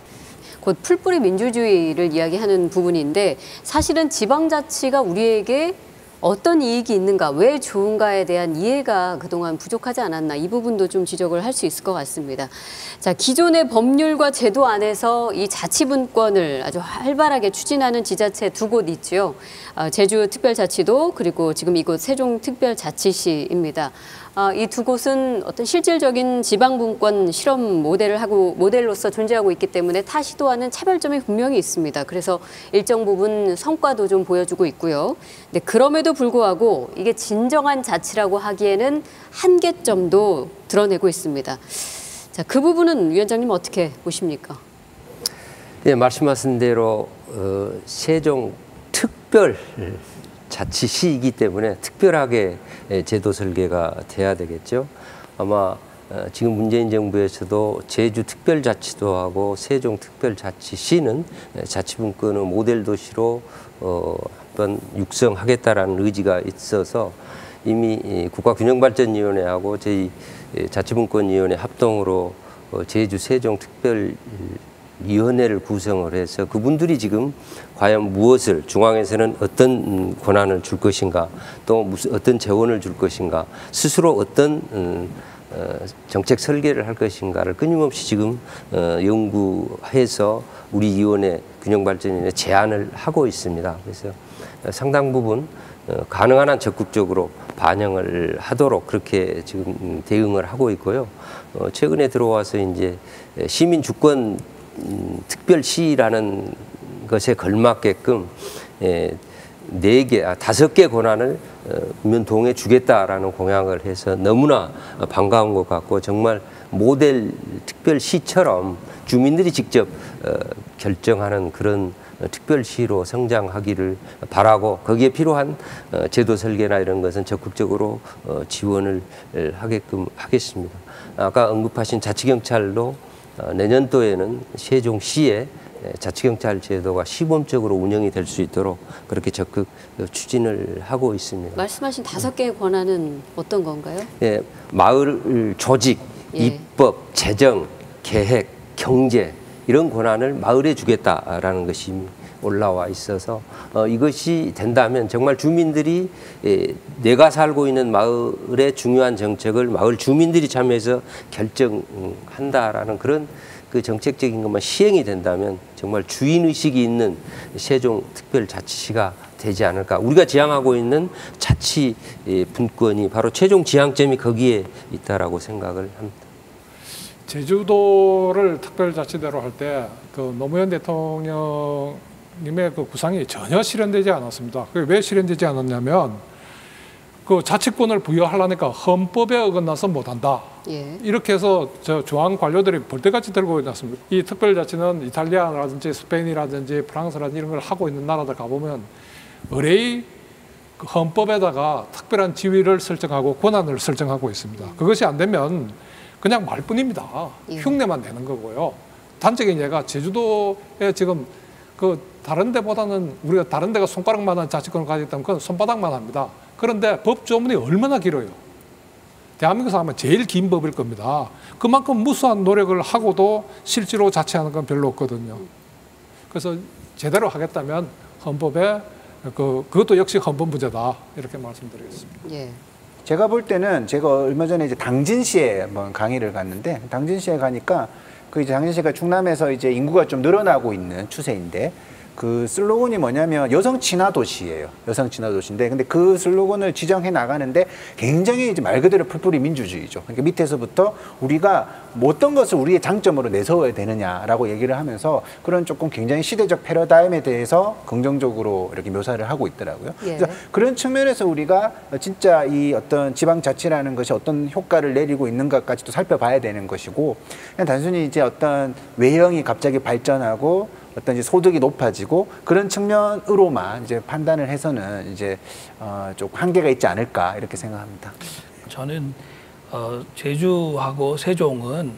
곧 풀뿌리 민주주의를 이야기하는 부분인데 사실은 지방자치가 우리에게 어떤 이익이 있는가, 왜 좋은가에 대한 이해가 그동안 부족하지 않았나, 이 부분도 좀 지적을 할 수 있을 것 같습니다. 자, 기존의 법률과 제도 안에서 이 자치분권을 아주 활발하게 추진하는 지자체 두 곳 있죠. 제주특별자치도 그리고 지금 이곳 세종특별자치시입니다. 이 두 곳은 어떤 실질적인 지방분권 실험 모델로서 존재하고 있기 때문에 타 시도와는 차별점이 분명히 있습니다. 그래서 일정 부분 성과도 좀 보여주고 있고요. 근데 그럼에도 불구하고 이게 진정한 자치라고 하기에는 한계점도 드러내고 있습니다. 자, 그 부분은 위원장님 어떻게 보십니까? 네, 말씀하신 대로 세종 특별자치시이기 때문에 특별하게 제도 설계가 돼야 되겠죠. 아마 지금 문재인 정부에서도 제주특별자치도 하고 세종특별자치시는 자치분권의 모델 도시로 한번 육성하겠다라는 의지가 있어서 이미 국가균형발전위원회하고 저희 자치분권위원회 합동으로 제주 세종특별위원회를 구성을 해서 그분들이 지금 과연 무엇을 중앙에서는 어떤 권한을 줄 것인가, 또 어떤 재원을 줄 것인가, 스스로 어떤 정책 설계를 할 것인가를 끊임없이 지금 연구해서 우리 위원회 균형발전위원회 제안을 하고 있습니다. 그래서 상당 부분 가능한 한 적극적으로 반영을 하도록 그렇게 지금 대응을 하고 있고요. 최근에 들어와서 이제 시민 주권 특별시라는 것에 걸맞게끔 5개 권한을 읍면동에 주겠다라는 공약을 해서 너무나 반가운 것 같고 정말 모델 특별시처럼 주민들이 직접 결정하는 그런 특별시로 성장하기를 바라고 거기에 필요한 제도 설계나 이런 것은 적극적으로 지원을 하게끔 하겠습니다. 아까 언급하신 자치경찰도 내년도에는 세종시에 자치경찰 제도가 시범적으로 운영이 될 수 있도록 그렇게 적극 추진을 하고 있습니다. 말씀하신 5개의 권한은 어떤 건가요? 예, 마을 조직, 입법, 재정, 계획, 경제 이런 권한을 마을에 주겠다라는 것이 올라와 있어서 이것이 된다면 정말 주민들이 내가 살고 있는 마을의 중요한 정책을 마을 주민들이 참여해서 결정한다라는 그런 그 정책적인 것만 시행이 된다면 정말 주인의식이 있는 세종특별자치시가 되지 않을까. 우리가 지향하고 있는 자치 분권이 바로 최종 지향점이 거기에 있다라고 생각을 합니다. 제주도를 특별자치대로 할 때 그 노무현 대통령님의 그 구상이 전혀 실현되지 않았습니다. 그게 왜 실현되지 않았냐면 그 자치권을 부여하려니까 헌법에 어긋나서 못한다. 이렇게 해서 저 중앙 관료들이 벌떼같이 들고 있었습니다. 이 특별자치는 이탈리아라든지 스페인이라든지 프랑스라든지 이런 걸 하고 있는 나라들 가보면 의뢰의 그 헌법에다가 특별한 지위를 설정하고 권한을 설정하고 있습니다. 그것이 안 되면 그냥 말뿐입니다. 흉내만 내는 거고요. 단적인 예가 제주도에 지금 그 다른 데보다는 우리가 다른 데가 손가락만한 자치권을 가지고 있다면 그건 손바닥만 합니다. 그런데 법 조문이 얼마나 길어요. 대한민국에서 하면 제일 긴 법일 겁니다. 그만큼 무수한 노력을 하고도 실제로 자치하는 건 별로 없거든요. 그래서 제대로 하겠다면 헌법에 그것도 역시 헌법 문제다 이렇게 말씀드리겠습니다. 제가 볼 때는 제가 얼마 전에 이제 당진시에 한번 강의를 갔는데 당진시에 가니까 그 이제 당진시가 충남에서 이제 인구가 좀 늘어나고 있는 추세인데 그 슬로건이 뭐냐면 여성 친화 도시예요. 여성 친화 도시인데, 근데 그 슬로건을 지정해 나가는데 굉장히 이제 말 그대로 풀뿌리 민주주의죠. 그러니까 밑에서부터 우리가 어떤 것을 우리의 장점으로 내세워야 되느냐라고 얘기를 하면서 그런 조금 굉장히 시대적 패러다임에 대해서 긍정적으로 이렇게 묘사를 하고 있더라고요. 예. 그래서 그런 측면에서 우리가 진짜 이 어떤 지방자치라는 것이 어떤 효과를 내리고 있는 것까지도 살펴봐야 되는 것이고, 그냥 단순히 이제 어떤 외형이 갑자기 발전하고 어떤 이제 소득이 높아지고 그런 측면으로만 이제 판단을 해서는 이제 좀 한계가 있지 않을까 이렇게 생각합니다. 저는 제주하고 세종은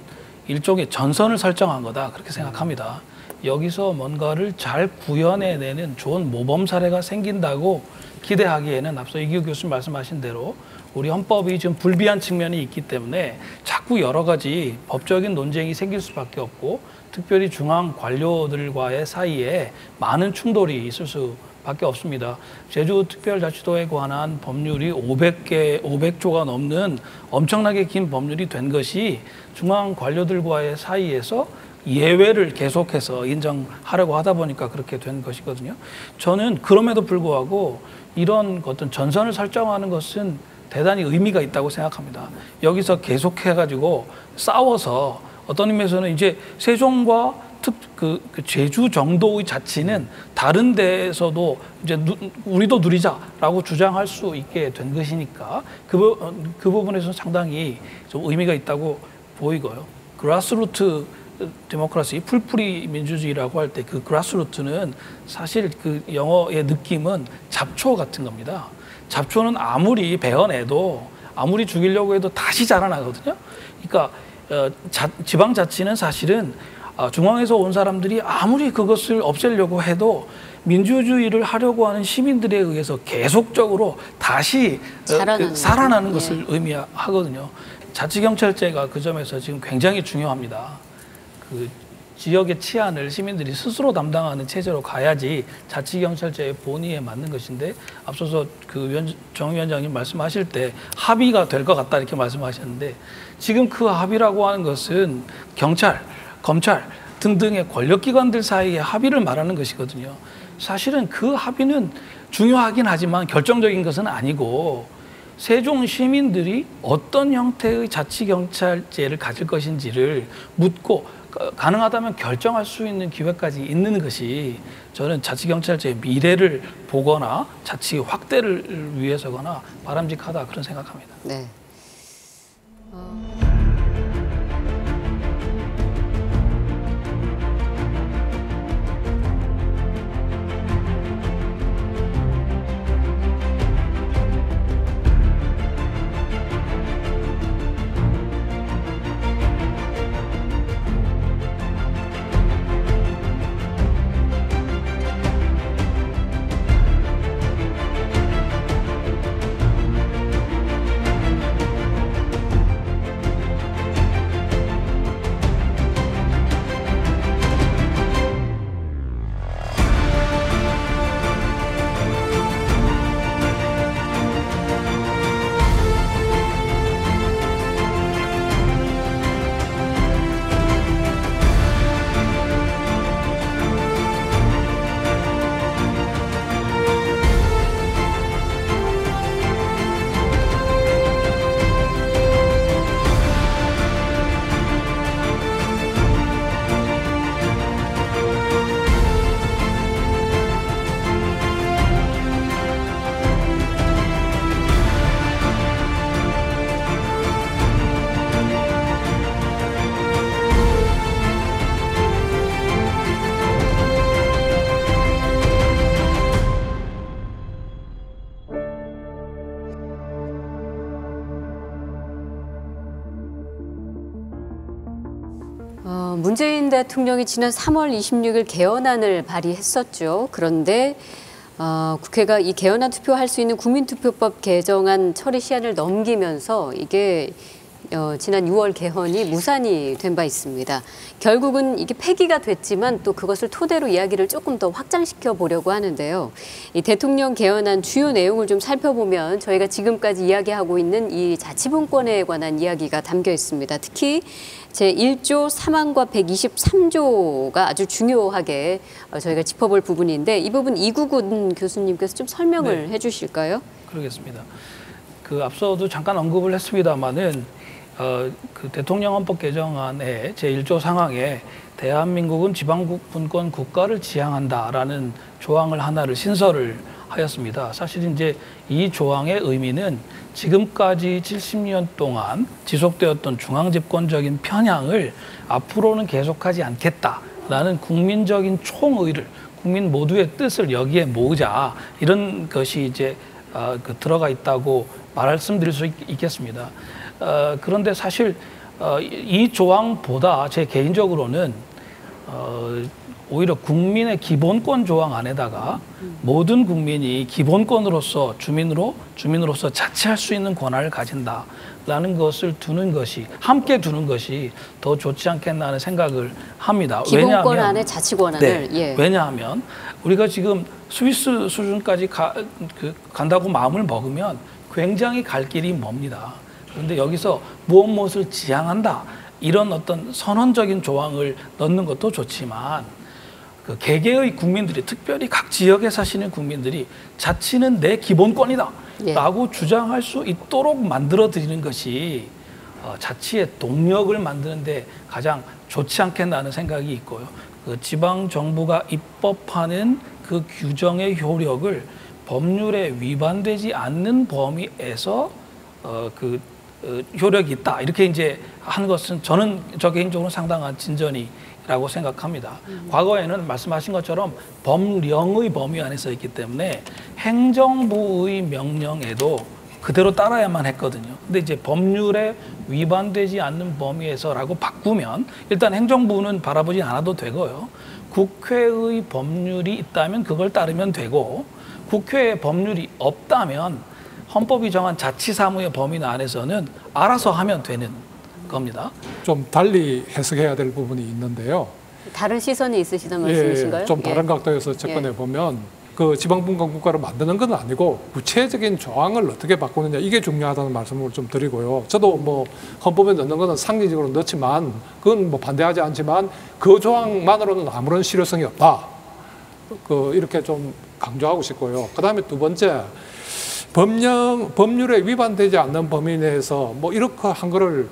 일종의 전선을 설정한 거다 그렇게 생각합니다. 여기서 뭔가를 잘 구현해내는 좋은 모범 사례가 생긴다고 기대하기에는 앞서 이기우 교수님 말씀하신 대로 우리 헌법이 좀 불비한 측면이 있기 때문에 자꾸 여러 가지 법적인 논쟁이 생길 수밖에 없고, 특별히 중앙 관료들과의 사이에 많은 충돌이 있을 수밖에 없습니다. 제주특별자치도에 관한 법률이 500조가 넘는 엄청나게 긴 법률이 된 것이 중앙 관료들과의 사이에서 예외를 계속해서 인정하려고 하다 보니까 그렇게 된 것이거든요. 저는 그럼에도 불구하고 이런 어떤 전선을 설정하는 것은 대단히 의미가 있다고 생각합니다. 여기서 계속해가지고 싸워서 어떤 의미에서는 이제 세종과 그 제주 정도의 자치는 다른 데에서도 이제 우리도 누리자라고 주장할 수 있게 된 것이니까 그 부분에서 상당히 좀 의미가 있다고 보이고요. 그라스루트 데모크라시, 풀뿌리 민주주의라고 할 때 그 그라스루트는 사실 그 영어의 느낌은 잡초 같은 겁니다. 잡초는 아무리 베어내도 아무리 죽이려고 해도 다시 자라나거든요. 그러니까 지방자치는 사실은 중앙에서 온 사람들이 아무리 그것을 없애려고 해도 민주주의를 하려고 하는 시민들에 의해서 계속적으로 다시 살아나는 것을 의미하거든요. 자치경찰제가 그 점에서 지금 굉장히 중요합니다. 그 지역의 치안을 시민들이 스스로 담당하는 체제로 가야지 자치경찰제의 본의에 맞는 것인데, 앞서서 그 정 위원장님 말씀하실 때 합의가 될 것 같다 이렇게 말씀하셨는데, 지금 그 합의라고 하는 것은 경찰, 검찰 등등의 권력기관들 사이의 합의를 말하는 것이거든요. 사실은 그 합의는 중요하긴 하지만 결정적인 것은 아니고, 세종 시민들이 어떤 형태의 자치경찰제를 가질 것인지를 묻고 가능하다면 결정할 수 있는 기회까지 있는 것이 저는 자치경찰제의 미래를 보거나 자치 확대를 위해서거나 바람직하다 그런 생각합니다. 네. 문재인 대통령이 지난 3월 26일 개헌안을 발의했었죠. 그런데 국회가 이 개헌안 투표할 수 있는 국민투표법 개정안 처리 시한을 넘기면서 이게 지난 6월 개헌이 무산이 된 바 있습니다. 결국은 이게 폐기가 됐지만 또 그것을 토대로 이야기를 조금 더 확장시켜 보려고 하는데요. 이 대통령 개헌안 주요 내용을 좀 살펴보면 저희가 지금까지 이야기하고 있는 이 자치분권에 관한 이야기가 담겨 있습니다. 특히 제1조 3항과 123조가 아주 중요하게 저희가 짚어볼 부분인데 이 부분 이구근 교수님께서 좀 설명을 해주실까요? 그러겠습니다. 그 앞서도 잠깐 언급을 했습니다마는 그 대통령 헌법 개정안의 제1조 상항에 대한민국은 지방분권 국가를 지향한다라는 조항을 하나를 신설을 하였습니다. 사실 이제 이 조항의 의미는 지금까지 70년 동안 지속되었던 중앙집권적인 편향을 앞으로는 계속하지 않겠다라는 국민적인 총의를, 국민 모두의 뜻을 여기에 모으자, 이런 것이 이제 들어가 있다고 말씀드릴 수 있겠습니다. 그런데 사실 이 조항보다 제 개인적으로는 오히려 국민의 기본권 조항 안에다가 모든 국민이 기본권으로서 주민으로서 자치할 수 있는 권한을 가진다라는 것을 두는 것이, 함께 두는 것이 더 좋지 않겠나 하는 생각을 합니다. 기본권 안에 자치 권한을. 네, 왜냐하면 우리가 지금 스위스 수준까지 간다고 마음을 먹으면 굉장히 갈 길이 멉니다. 그런데 여기서 무엇을 지향한다, 이런 어떤 선언적인 조항을 넣는 것도 좋지만 그 개개의 국민들이, 특별히 각 지역에 사시는 국민들이 자치는 내 기본권이다 라고 주장할 수 있도록 만들어드리는 것이 자치의 동력을 만드는 데 가장 좋지 않겠나 하는 생각이 있고요. 그 지방정부가 입법하는 그 규정의 효력을 법률에 위반되지 않는 범위에서 효력이 있다, 이렇게 이제 하는 것은 저 개인적으로 상당한 진전이라고 생각합니다. 과거에는 말씀하신 것처럼 법령의 범위 안에 서 있기 때문에 행정부의 명령에도 그대로 따라야만 했거든요. 근데 이제 법률에 위반되지 않는 범위에서라고 바꾸면 일단 행정부는 바라보지 않아도 되고요. 국회의 법률이 있다면 그걸 따르면 되고, 국회에 법률이 없다면 헌법이 정한 자치사무의 범위 안에서는 알아서 하면 되는 겁니다. 좀 달리 해석해야 될 부분이 있는데요. 다른 시선이 있으시다는 말씀이신가요? 좀 다른 각도에서 접근해 보면 그 지방분권 국가를 만드는 건 아니고 구체적인 조항을 어떻게 바꾸느냐, 이게 중요하다는 말씀을 좀 드리고요. 저도 뭐 헌법에 넣는 거는 상징적으로 넣지만 그건 뭐 반대하지 않지만 그 조항만으로는 아무런 실효성이 없다. 이렇게 좀 강조하고 싶고요. 그다음에 두 번째, 법률에 위반되지 않는 범위 내에서 뭐 이렇게 한 거를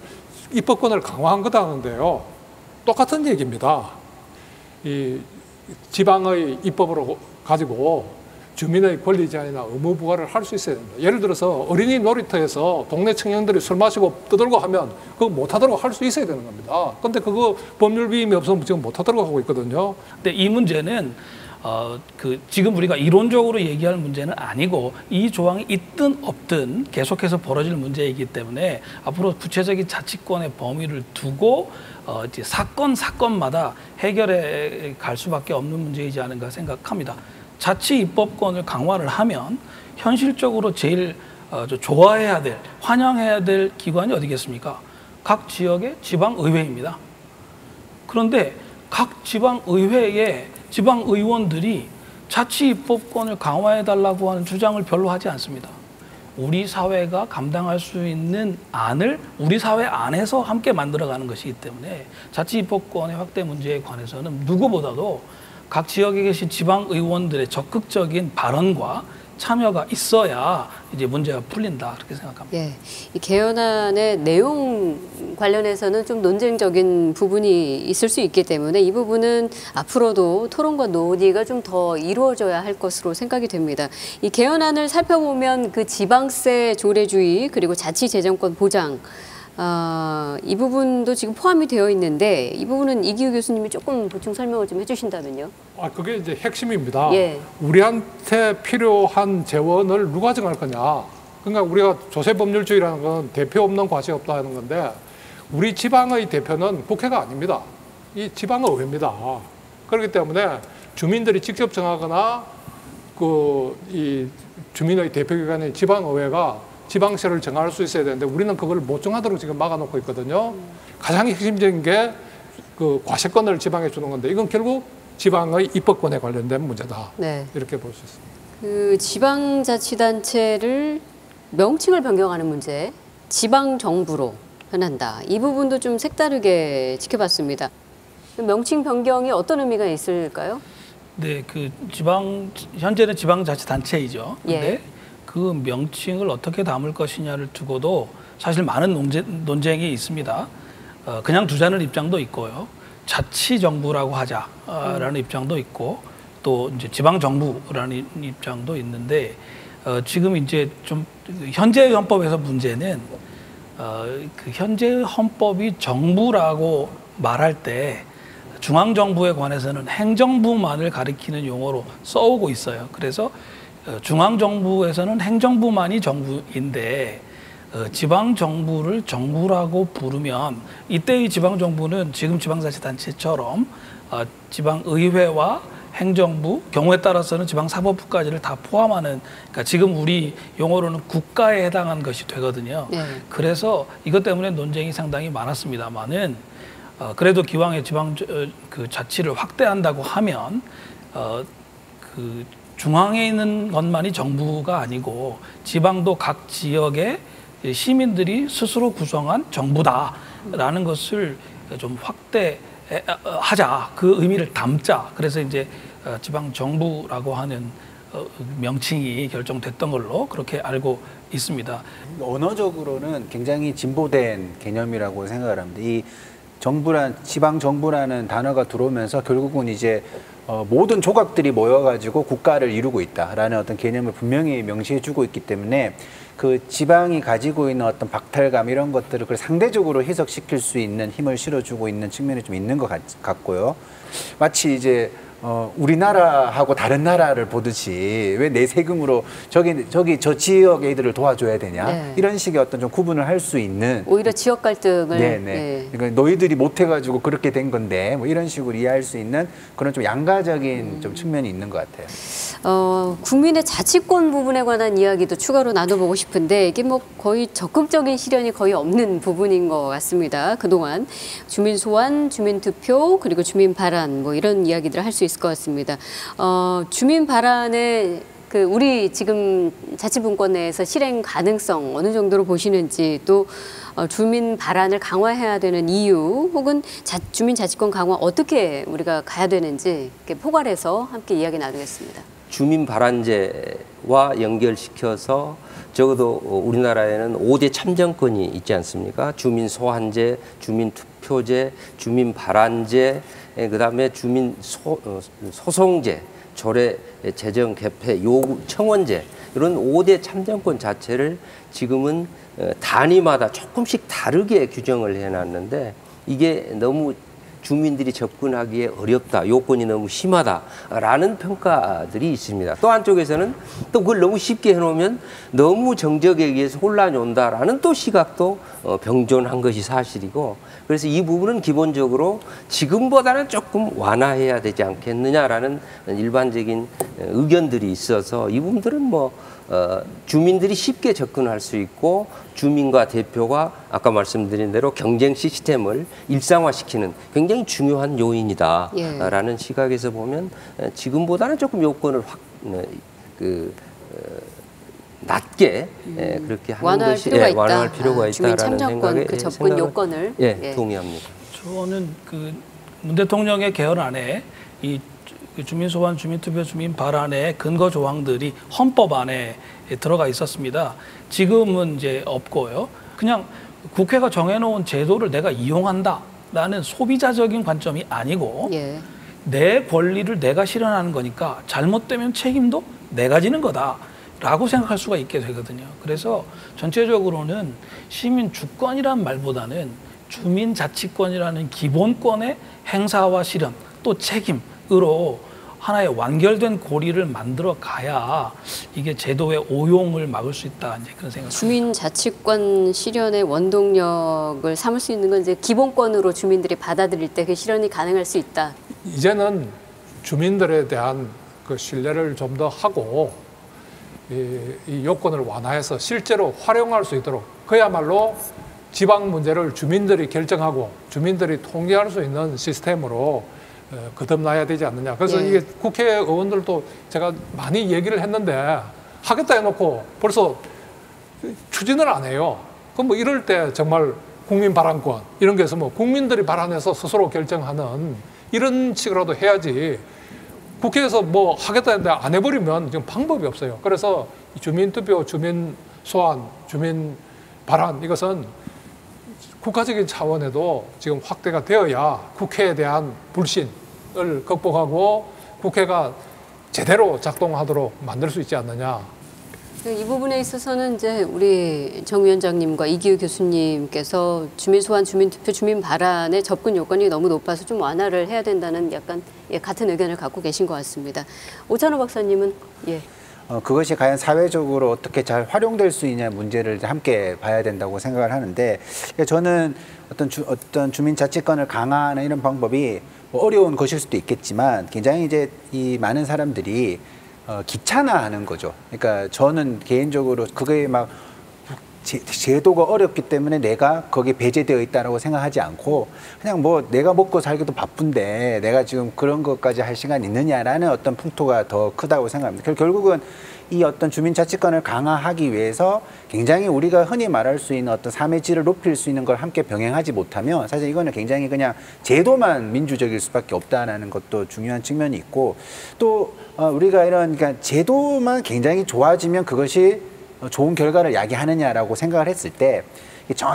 입법권을 강화한 거다 하는데요. 똑같은 얘기입니다. 이 지방의 입법으로 가지고 주민의 권리 제한이나 의무 부과를 할 수 있어야 됩니다. 예를 들어서 어린이 놀이터에서 동네 청년들이 술 마시고 떠들고 하면 그거 못 하도록 할 수 있어야 되는 겁니다. 근데 그거 법률 위임이 없으면 지금 못 하도록 하고 있거든요. 근데 이 문제는 지금 우리가 이론적으로 얘기할 문제는 아니고 이 조항이 있든 없든 계속해서 벌어질 문제이기 때문에 앞으로 구체적인 자치권의 범위를 두고 이제 사건마다 해결해 갈 수밖에 없는 문제이지 않은가 생각합니다. 자치 입법권을 강화를 하면 현실적으로 제일 좋아해야 될, 환영해야 될 기관이 어디겠습니까? 각 지역의 지방의회입니다. 그런데 각 지방의회의 지방의원들이 자치 입법권을 강화해달라고 하는 주장을 별로 하지 않습니다. 우리 사회가 감당할 수 있는 안을 우리 사회 안에서 함께 만들어가는 것이기 때문에 자치 입법권의 확대 문제에 관해서는 누구보다도 각 지역에 계신 지방의원들의 적극적인 발언과 참여가 있어야 이제 문제가 풀린다, 그렇게 생각합니다. 예, 이 개헌안의 내용 관련해서는 좀 논쟁적인 부분이 있을 수 있기 때문에 이 부분은 앞으로도 토론과 논의가 좀 더 이루어져야 할 것으로 생각이 됩니다. 이 개헌안을 살펴보면 그 지방세 조례주의 그리고 자치재정권 보장 이 부분도 지금 포함이 되어 있는데 이 부분은 이기우 교수님이 조금 보충 설명을 좀 해주신다면요. 그게 이제 핵심입니다. 예. 우리한테 필요한 재원을 누가 정할 거냐. 그러니까 우리가 조세법률주의라는 건 대표 없는 과시 없다 하는 건데 우리 지방의 대표는 국회가 아닙니다. 이 지방의회입니다. 그렇기 때문에 주민들이 직접 정하거나 이 주민의 대표기관인 지방의회가 지방세를 정할 수 있어야 되는데 우리는 그걸 못 정하도록 지금 막아놓고 있거든요. 가장 핵심적인 게 그 과세권을 지방에 주는 건데 이건 결국 지방의 입법권에 관련된 문제다. 네. 이렇게 볼 수 있습니다. 그 지방자치단체를 명칭을 변경하는 문제, 지방정부로 변한다. 이 부분도 좀 색다르게 지켜봤습니다. 명칭 변경이 어떤 의미가 있을까요? 네, 그 현재는 지방자치단체이죠. 근데 그 명칭을 어떻게 담을 것이냐를 두고도 사실 많은 논쟁이 있습니다. 그냥 두자는 입장도 있고요. 자치정부라고 하자라는 입장도 있고 또 이제 지방정부라는 입장도 있는데 지금 이제 좀 현재 헌법에서 문제는 그 현재 헌법이 정부라고 말할 때 중앙정부에 관해서는 행정부만을 가리키는 용어로 써오고 있어요. 그래서 중앙정부에서는 행정부만이 정부인데 지방정부를 정부라고 부르면 이때의 지방정부는 지금 지방자치단체처럼 지방의회와 행정부, 경우에 따라서는 지방사법부까지를 다 포함하는, 그러니까 지금 우리 용어로는 국가에 해당하는 것이 되거든요. 네. 그래서 이것 때문에 논쟁이 상당히 많았습니다만은 그래도 기왕에 지방 그 자치를 확대한다고 하면 그 중앙에 있는 것만이 정부가 아니고 지방도 각 지역의 시민들이 스스로 구성한 정부다라는 것을 좀 확대하자, 그 의미를 담자. 그래서 이제 지방 정부라고 하는 명칭이 결정됐던 걸로 그렇게 알고 있습니다. 언어적으로는 굉장히 진보된 개념이라고 생각을 합니다. 이 지방 정부라는 단어가 들어오면서 결국은 이제 모든 조각들이 모여가지고 국가를 이루고 있다라는 어떤 개념을 분명히 명시해주고 있기 때문에 그 지방이 가지고 있는 어떤 박탈감 이런 것들을 상대적으로 해석시킬 수 있는 힘을 실어주고 있는 측면이 좀 있는 것 같고요. 마치 이제 우리나라하고 다른 나라를 보듯이 왜 내 세금으로 저기 저 지역 애들을 도와줘야 되냐, 네. 이런 식의 어떤 좀 구분을 할 수 있는, 오히려 지역 갈등을 네. 그러니까 너희들이 못해가지고 그렇게 된 건데 뭐 이런 식으로 이해할 수 있는 그런 좀 양가적인 좀 측면이 있는 것 같아요. 국민의 자치권 부분에 관한 이야기도 추가로 나눠보고 싶은데 이게 뭐 거의 적극적인 실현이 거의 없는 부분인 것 같습니다. 그동안 주민 소환, 주민 투표, 그리고 주민 발안 뭐 이런 이야기들을 할 수 있을 것 같습니다. 주민 발안의 우리 지금 자치분권 내에서 실행 가능성 어느 정도로 보시는지, 또 주민 발안을 강화해야 되는 이유 혹은 주민 자치권 강화 어떻게 우리가 가야 되는지 포괄해서 함께 이야기 나누겠습니다. 주민 발안제와 연결시켜서 적어도 우리나라에는 5대 참정권이 있지 않습니까? 주민 소환제, 주민 투표제, 주민 발안제, 그다음에 주민 소송제, 조례 제정 개폐 요구 청원제, 이런 5대 참정권 자체를 지금은 단위마다 조금씩 다르게 규정을 해놨는데 이게 너무 주민들이 접근하기에 어렵다, 요건이 너무 심하다라는 평가들이 있습니다. 또 한쪽에서는 또 그걸 너무 쉽게 해놓으면 너무 정적에 의해서 혼란이 온다라는 또 시각도 병존한 것이 사실이고, 그래서 이 부분은 기본적으로 지금보다는 조금 완화해야 되지 않겠느냐라는 일반적인 의견들이 있어서 이 부분들은 뭐 주민들이 쉽게 접근할 수 있고 주민과 대표가 아까 말씀드린 대로 경쟁 시스템을 일상화시키는 굉장히 중요한 요인이다라는 시각에서 보면 지금보다는 조금 요건을 낮게 그렇게 하는 것이 완화할 필요가 있다라는 생각에 그 접근 요건을 동의합니다. 저는 문 대통령의 개헌안에 이 주민 소환, 주민 투표, 주민 발안의 근거 조항들이 헌법 안에 들어가 있었습니다. 지금은 이제 없고요. 그냥 국회가 정해놓은 제도를 내가 이용한다라는 소비자적인 관점이 아니고 내 권리를 내가 실현하는 거니까 잘못되면 책임도 내가 지는 거다라고 생각할 수가 있게 되거든요. 그래서 전체적으로는 시민 주권이란 말보다는 주민 자치권이라는 기본권의 행사와 실현 또 책임으로 하나의 완결된 고리를 만들어 가야 이게 제도의 오용을 막을 수 있다, 이제 그런 생각입니다. 주민 자치권 실현의 원동력을 삼을 수 있는 건 이제 기본권으로 주민들이 받아들일 때 그 실현이 가능할 수 있다. 이제는 주민들에 대한 그 신뢰를 좀 더 하고 이 요건을 완화해서 실제로 활용할 수 있도록 그야말로 지방 문제를 주민들이 결정하고 주민들이 통제할 수 있는 시스템으로 거듭나야 되지 않느냐. 그래서 이게 국회의원들도 제가 많이 얘기를 했는데 하겠다 해놓고 벌써 추진을 안 해요. 그럼 뭐 이럴 때 정말 국민 발언권 이런 게 있으면 국민들이 발언해서 스스로 결정하는 이런 식으로도 해야지 국회에서 뭐 하겠다 했는데 안 해버리면 지금 방법이 없어요. 그래서 주민투표, 주민 소환, 주민 발언 이것은 국가적인 차원에도 지금 확대가 되어야 국회에 대한 불신을 극복하고 국회가 제대로 작동하도록 만들 수 있지 않느냐. 이 부분에 있어서는 이제 우리 정 위원장님과 이기우 교수님께서 주민 소환, 주민 투표, 주민 발언의 접근 요건이 너무 높아서 좀 완화를 해야 된다는 약간 같은 의견을 갖고 계신 것 같습니다. 오찬호 박사님은 그것이 과연 사회적으로 어떻게 잘 활용될 수 있냐 문제를 함께 봐야 된다고 생각을 하는데 저는 어떤 주민자치권을 강화하는 이런 방법이 뭐 어려운 것일 수도 있겠지만 굉장히 이제 이 많은 사람들이 귀찮아하는 거죠. 그러니까 저는 개인적으로 그게 막 제도가 어렵기 때문에 내가 거기에 배제되어 있다라고 생각하지 않고 그냥 뭐 내가 먹고 살기도 바쁜데 내가 지금 그런 것까지 할 시간이 있느냐라는 어떤 풍토가 더 크다고 생각합니다. 결국은 이 어떤 주민자치권을 강화하기 위해서 굉장히 우리가 흔히 말할 수 있는 어떤 삶의 질을 높일 수 있는 걸 함께 병행하지 못하면 사실 이거는 굉장히 그냥 제도만 민주적일 수밖에 없다는 것도 중요한 측면이 있고 또 우리가 이런 그러니까 제도만 굉장히 좋아지면 그것이 좋은 결과를 야기하느냐라고 생각을 했을 때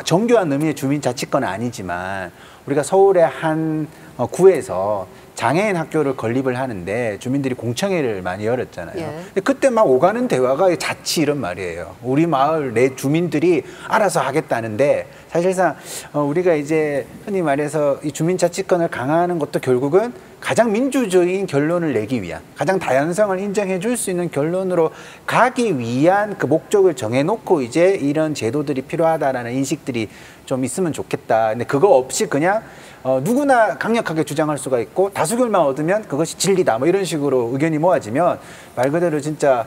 정교한 의미의 주민자치권은 아니지만 우리가 서울의 한 구에서 장애인 학교를 건립을 하는데 주민들이 공청회를 많이 열었잖아요. 근데 그때 막 오가는 대화가 자치 이런 말이에요. 우리 마을 내 주민들이 알아서 하겠다는데 사실상 우리가 이제 흔히 말해서 이 주민자치권을 강화하는 것도 결국은 가장 민주적인 결론을 내기 위한 가장 다양성을 인정해 줄 수 있는 결론으로 가기 위한 그 목적을 정해놓고 이제 이런 제도들이 필요하다라는 인식들이 좀 있으면 좋겠다. 근데 그거 없이 그냥 누구나 강력하게 주장할 수가 있고 다수결만 얻으면 그것이 진리다 뭐 이런 식으로 의견이 모아지면 말 그대로 진짜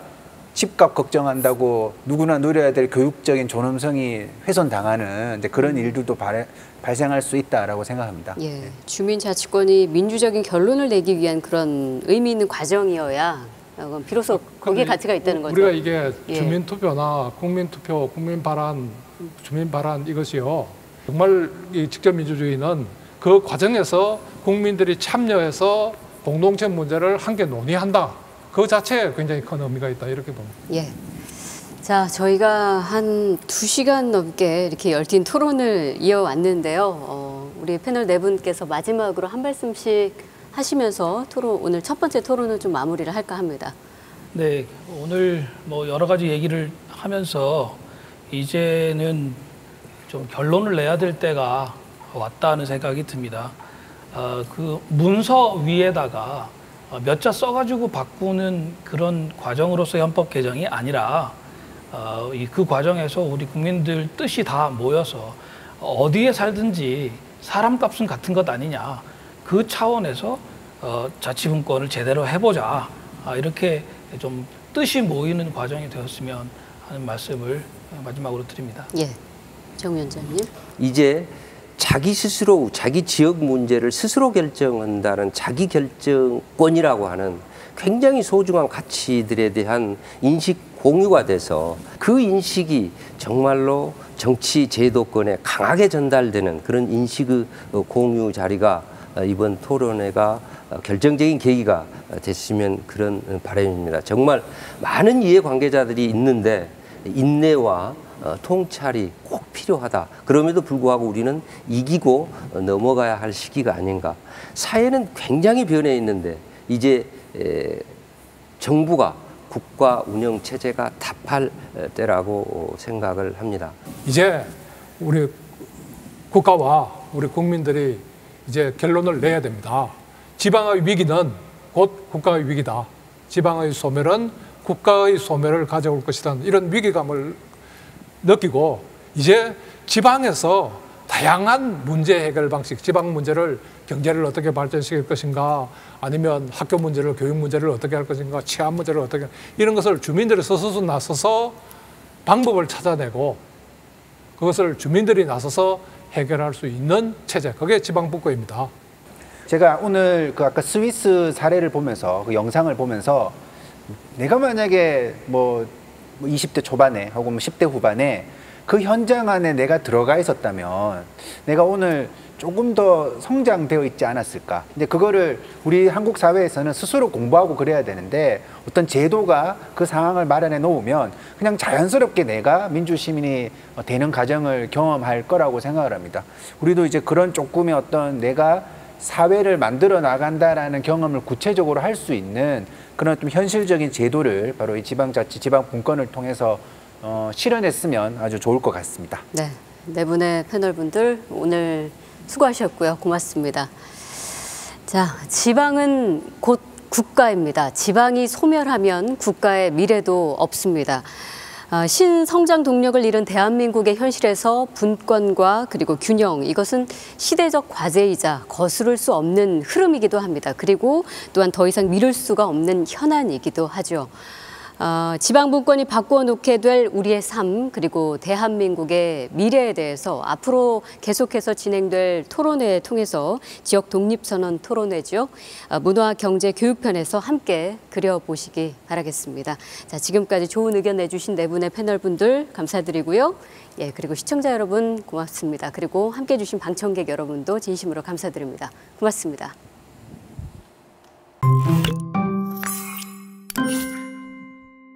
집값 걱정한다고 누구나 누려야 될 교육적인 존엄성이 훼손당하는 이제 그런 일들도 발생할 수 있다라고 생각합니다. 주민자치권이 민주적인 결론을 내기 위한 그런 의미 있는 과정이어야 비로소 거기에 가치가 있다는 거죠. 우리가 이게 주민투표나 국민투표, 국민발언, 주민발언 이것이요. 정말 이 직접민주주의는 그 과정에서 국민들이 참여해서 공동체 문제를 함께 논의한다. 그 자체에 굉장히 큰 의미가 있다. 이렇게 봅니다. 자, 저희가 한 2시간 넘게 이렇게 열띤 토론을 이어왔는데요. 우리 패널 네 분께서 마지막으로 한 말씀씩 하시면서 오늘 첫 번째 토론을 좀 마무리를 할까 합니다. 네, 오늘 뭐 여러 가지 얘기를 하면서 이제는 좀 결론을 내야 될 때가 왔다는 생각이 듭니다. 그 문서 위에다가 몇 자 써가지고 바꾸는 그런 과정으로서의 헌법 개정이 아니라 그 과정에서 우리 국민들 뜻이 다 모여서 어디에 살든지 사람값은 같은 것 아니냐. 그 차원에서 자치분권을 제대로 해보자. 이렇게 좀 뜻이 모이는 과정이 되었으면 하는 말씀을 마지막으로 드립니다. 정 위원장님. 이제 자기 스스로 자기 지역 문제를 스스로 결정한다는 자기 결정권이라고 하는 굉장히 소중한 가치들에 대한 인식 공유가 돼서 그 인식이 정말로 정치 제도권에 강하게 전달되는 그런 인식의 공유 자리가 이번 토론회가 결정적인 계기가 됐으면 그런 바람입니다. 정말 많은 이해관계자들이 있는데 인내와 통찰이 꼭 필요하다. 그럼에도 불구하고 우리는 이기고 넘어가야 할 시기가 아닌가. 사회는 굉장히 변해 있는데 이제 정부가 국가 운영 체제가 답할 때라고 생각을 합니다. 이제 우리 국가와 우리 국민들이 이제 결론을 내야 됩니다. 지방의 위기는 곧 국가의 위기다. 지방의 소멸은 국가의 소멸을 가져올 것이다. 이런 위기감을 느끼고 이제 지방에서 다양한 문제 해결 방식, 지방 문제를 경제를 어떻게 발전시킬 것인가, 아니면 학교 문제를, 교육 문제를 어떻게 할 것인가, 치안 문제를 어떻게, 이런 것을 주민들이 스스로 나서서 방법을 찾아내고 그것을 주민들이 나서서 해결할 수 있는 체제, 그게 지방분권입니다. 제가 오늘 그 아까 스위스 사례를 보면서, 그 영상을 보면서 내가 만약에 뭐 20대 초반에 혹은 뭐 10대 후반에 그 현장 안에 내가 들어가 있었다면 내가 오늘 조금 더 성장되어 있지 않았을까. 근데 그거를 우리 한국 사회에서는 스스로 공부하고 그래야 되는데, 어떤 제도가 그 상황을 마련해 놓으면 그냥 자연스럽게 내가 민주시민이 되는 과정을 경험할 거라고 생각을 합니다. 우리도 이제 그런 조금의 어떤 내가 사회를 만들어 나간다라는 경험을 구체적으로 할 수 있는 그런 좀 현실적인 제도를 바로 이 지방자치, 지방분권을 통해서 실현했으면 아주 좋을 것 같습니다. 네, 네 분의 패널분들 오늘 수고하셨고요. 고맙습니다. 자, 지방은 곧 국가입니다. 지방이 소멸하면 국가의 미래도 없습니다. 신성장 동력을 잃은 대한민국의 현실에서 분권과 그리고 균형, 이것은 시대적 과제이자 거스를 수 없는 흐름이기도 합니다. 그리고 또한 더 이상 미룰 수가 없는 현안이기도 하죠. 지방분권이 바꾸어 놓게 될 우리의 삶, 그리고 대한민국의 미래에 대해서 앞으로 계속해서 진행될 토론회 통해서 지역 독립선언 토론회죠. 문화, 경제, 교육편에서 함께 그려보시기 바라겠습니다. 자, 지금까지 좋은 의견 내주신 네 분의 패널분들 감사드리고요. 예, 그리고 시청자 여러분 고맙습니다. 그리고 함께해 주신 방청객 여러분도 진심으로 감사드립니다. 고맙습니다.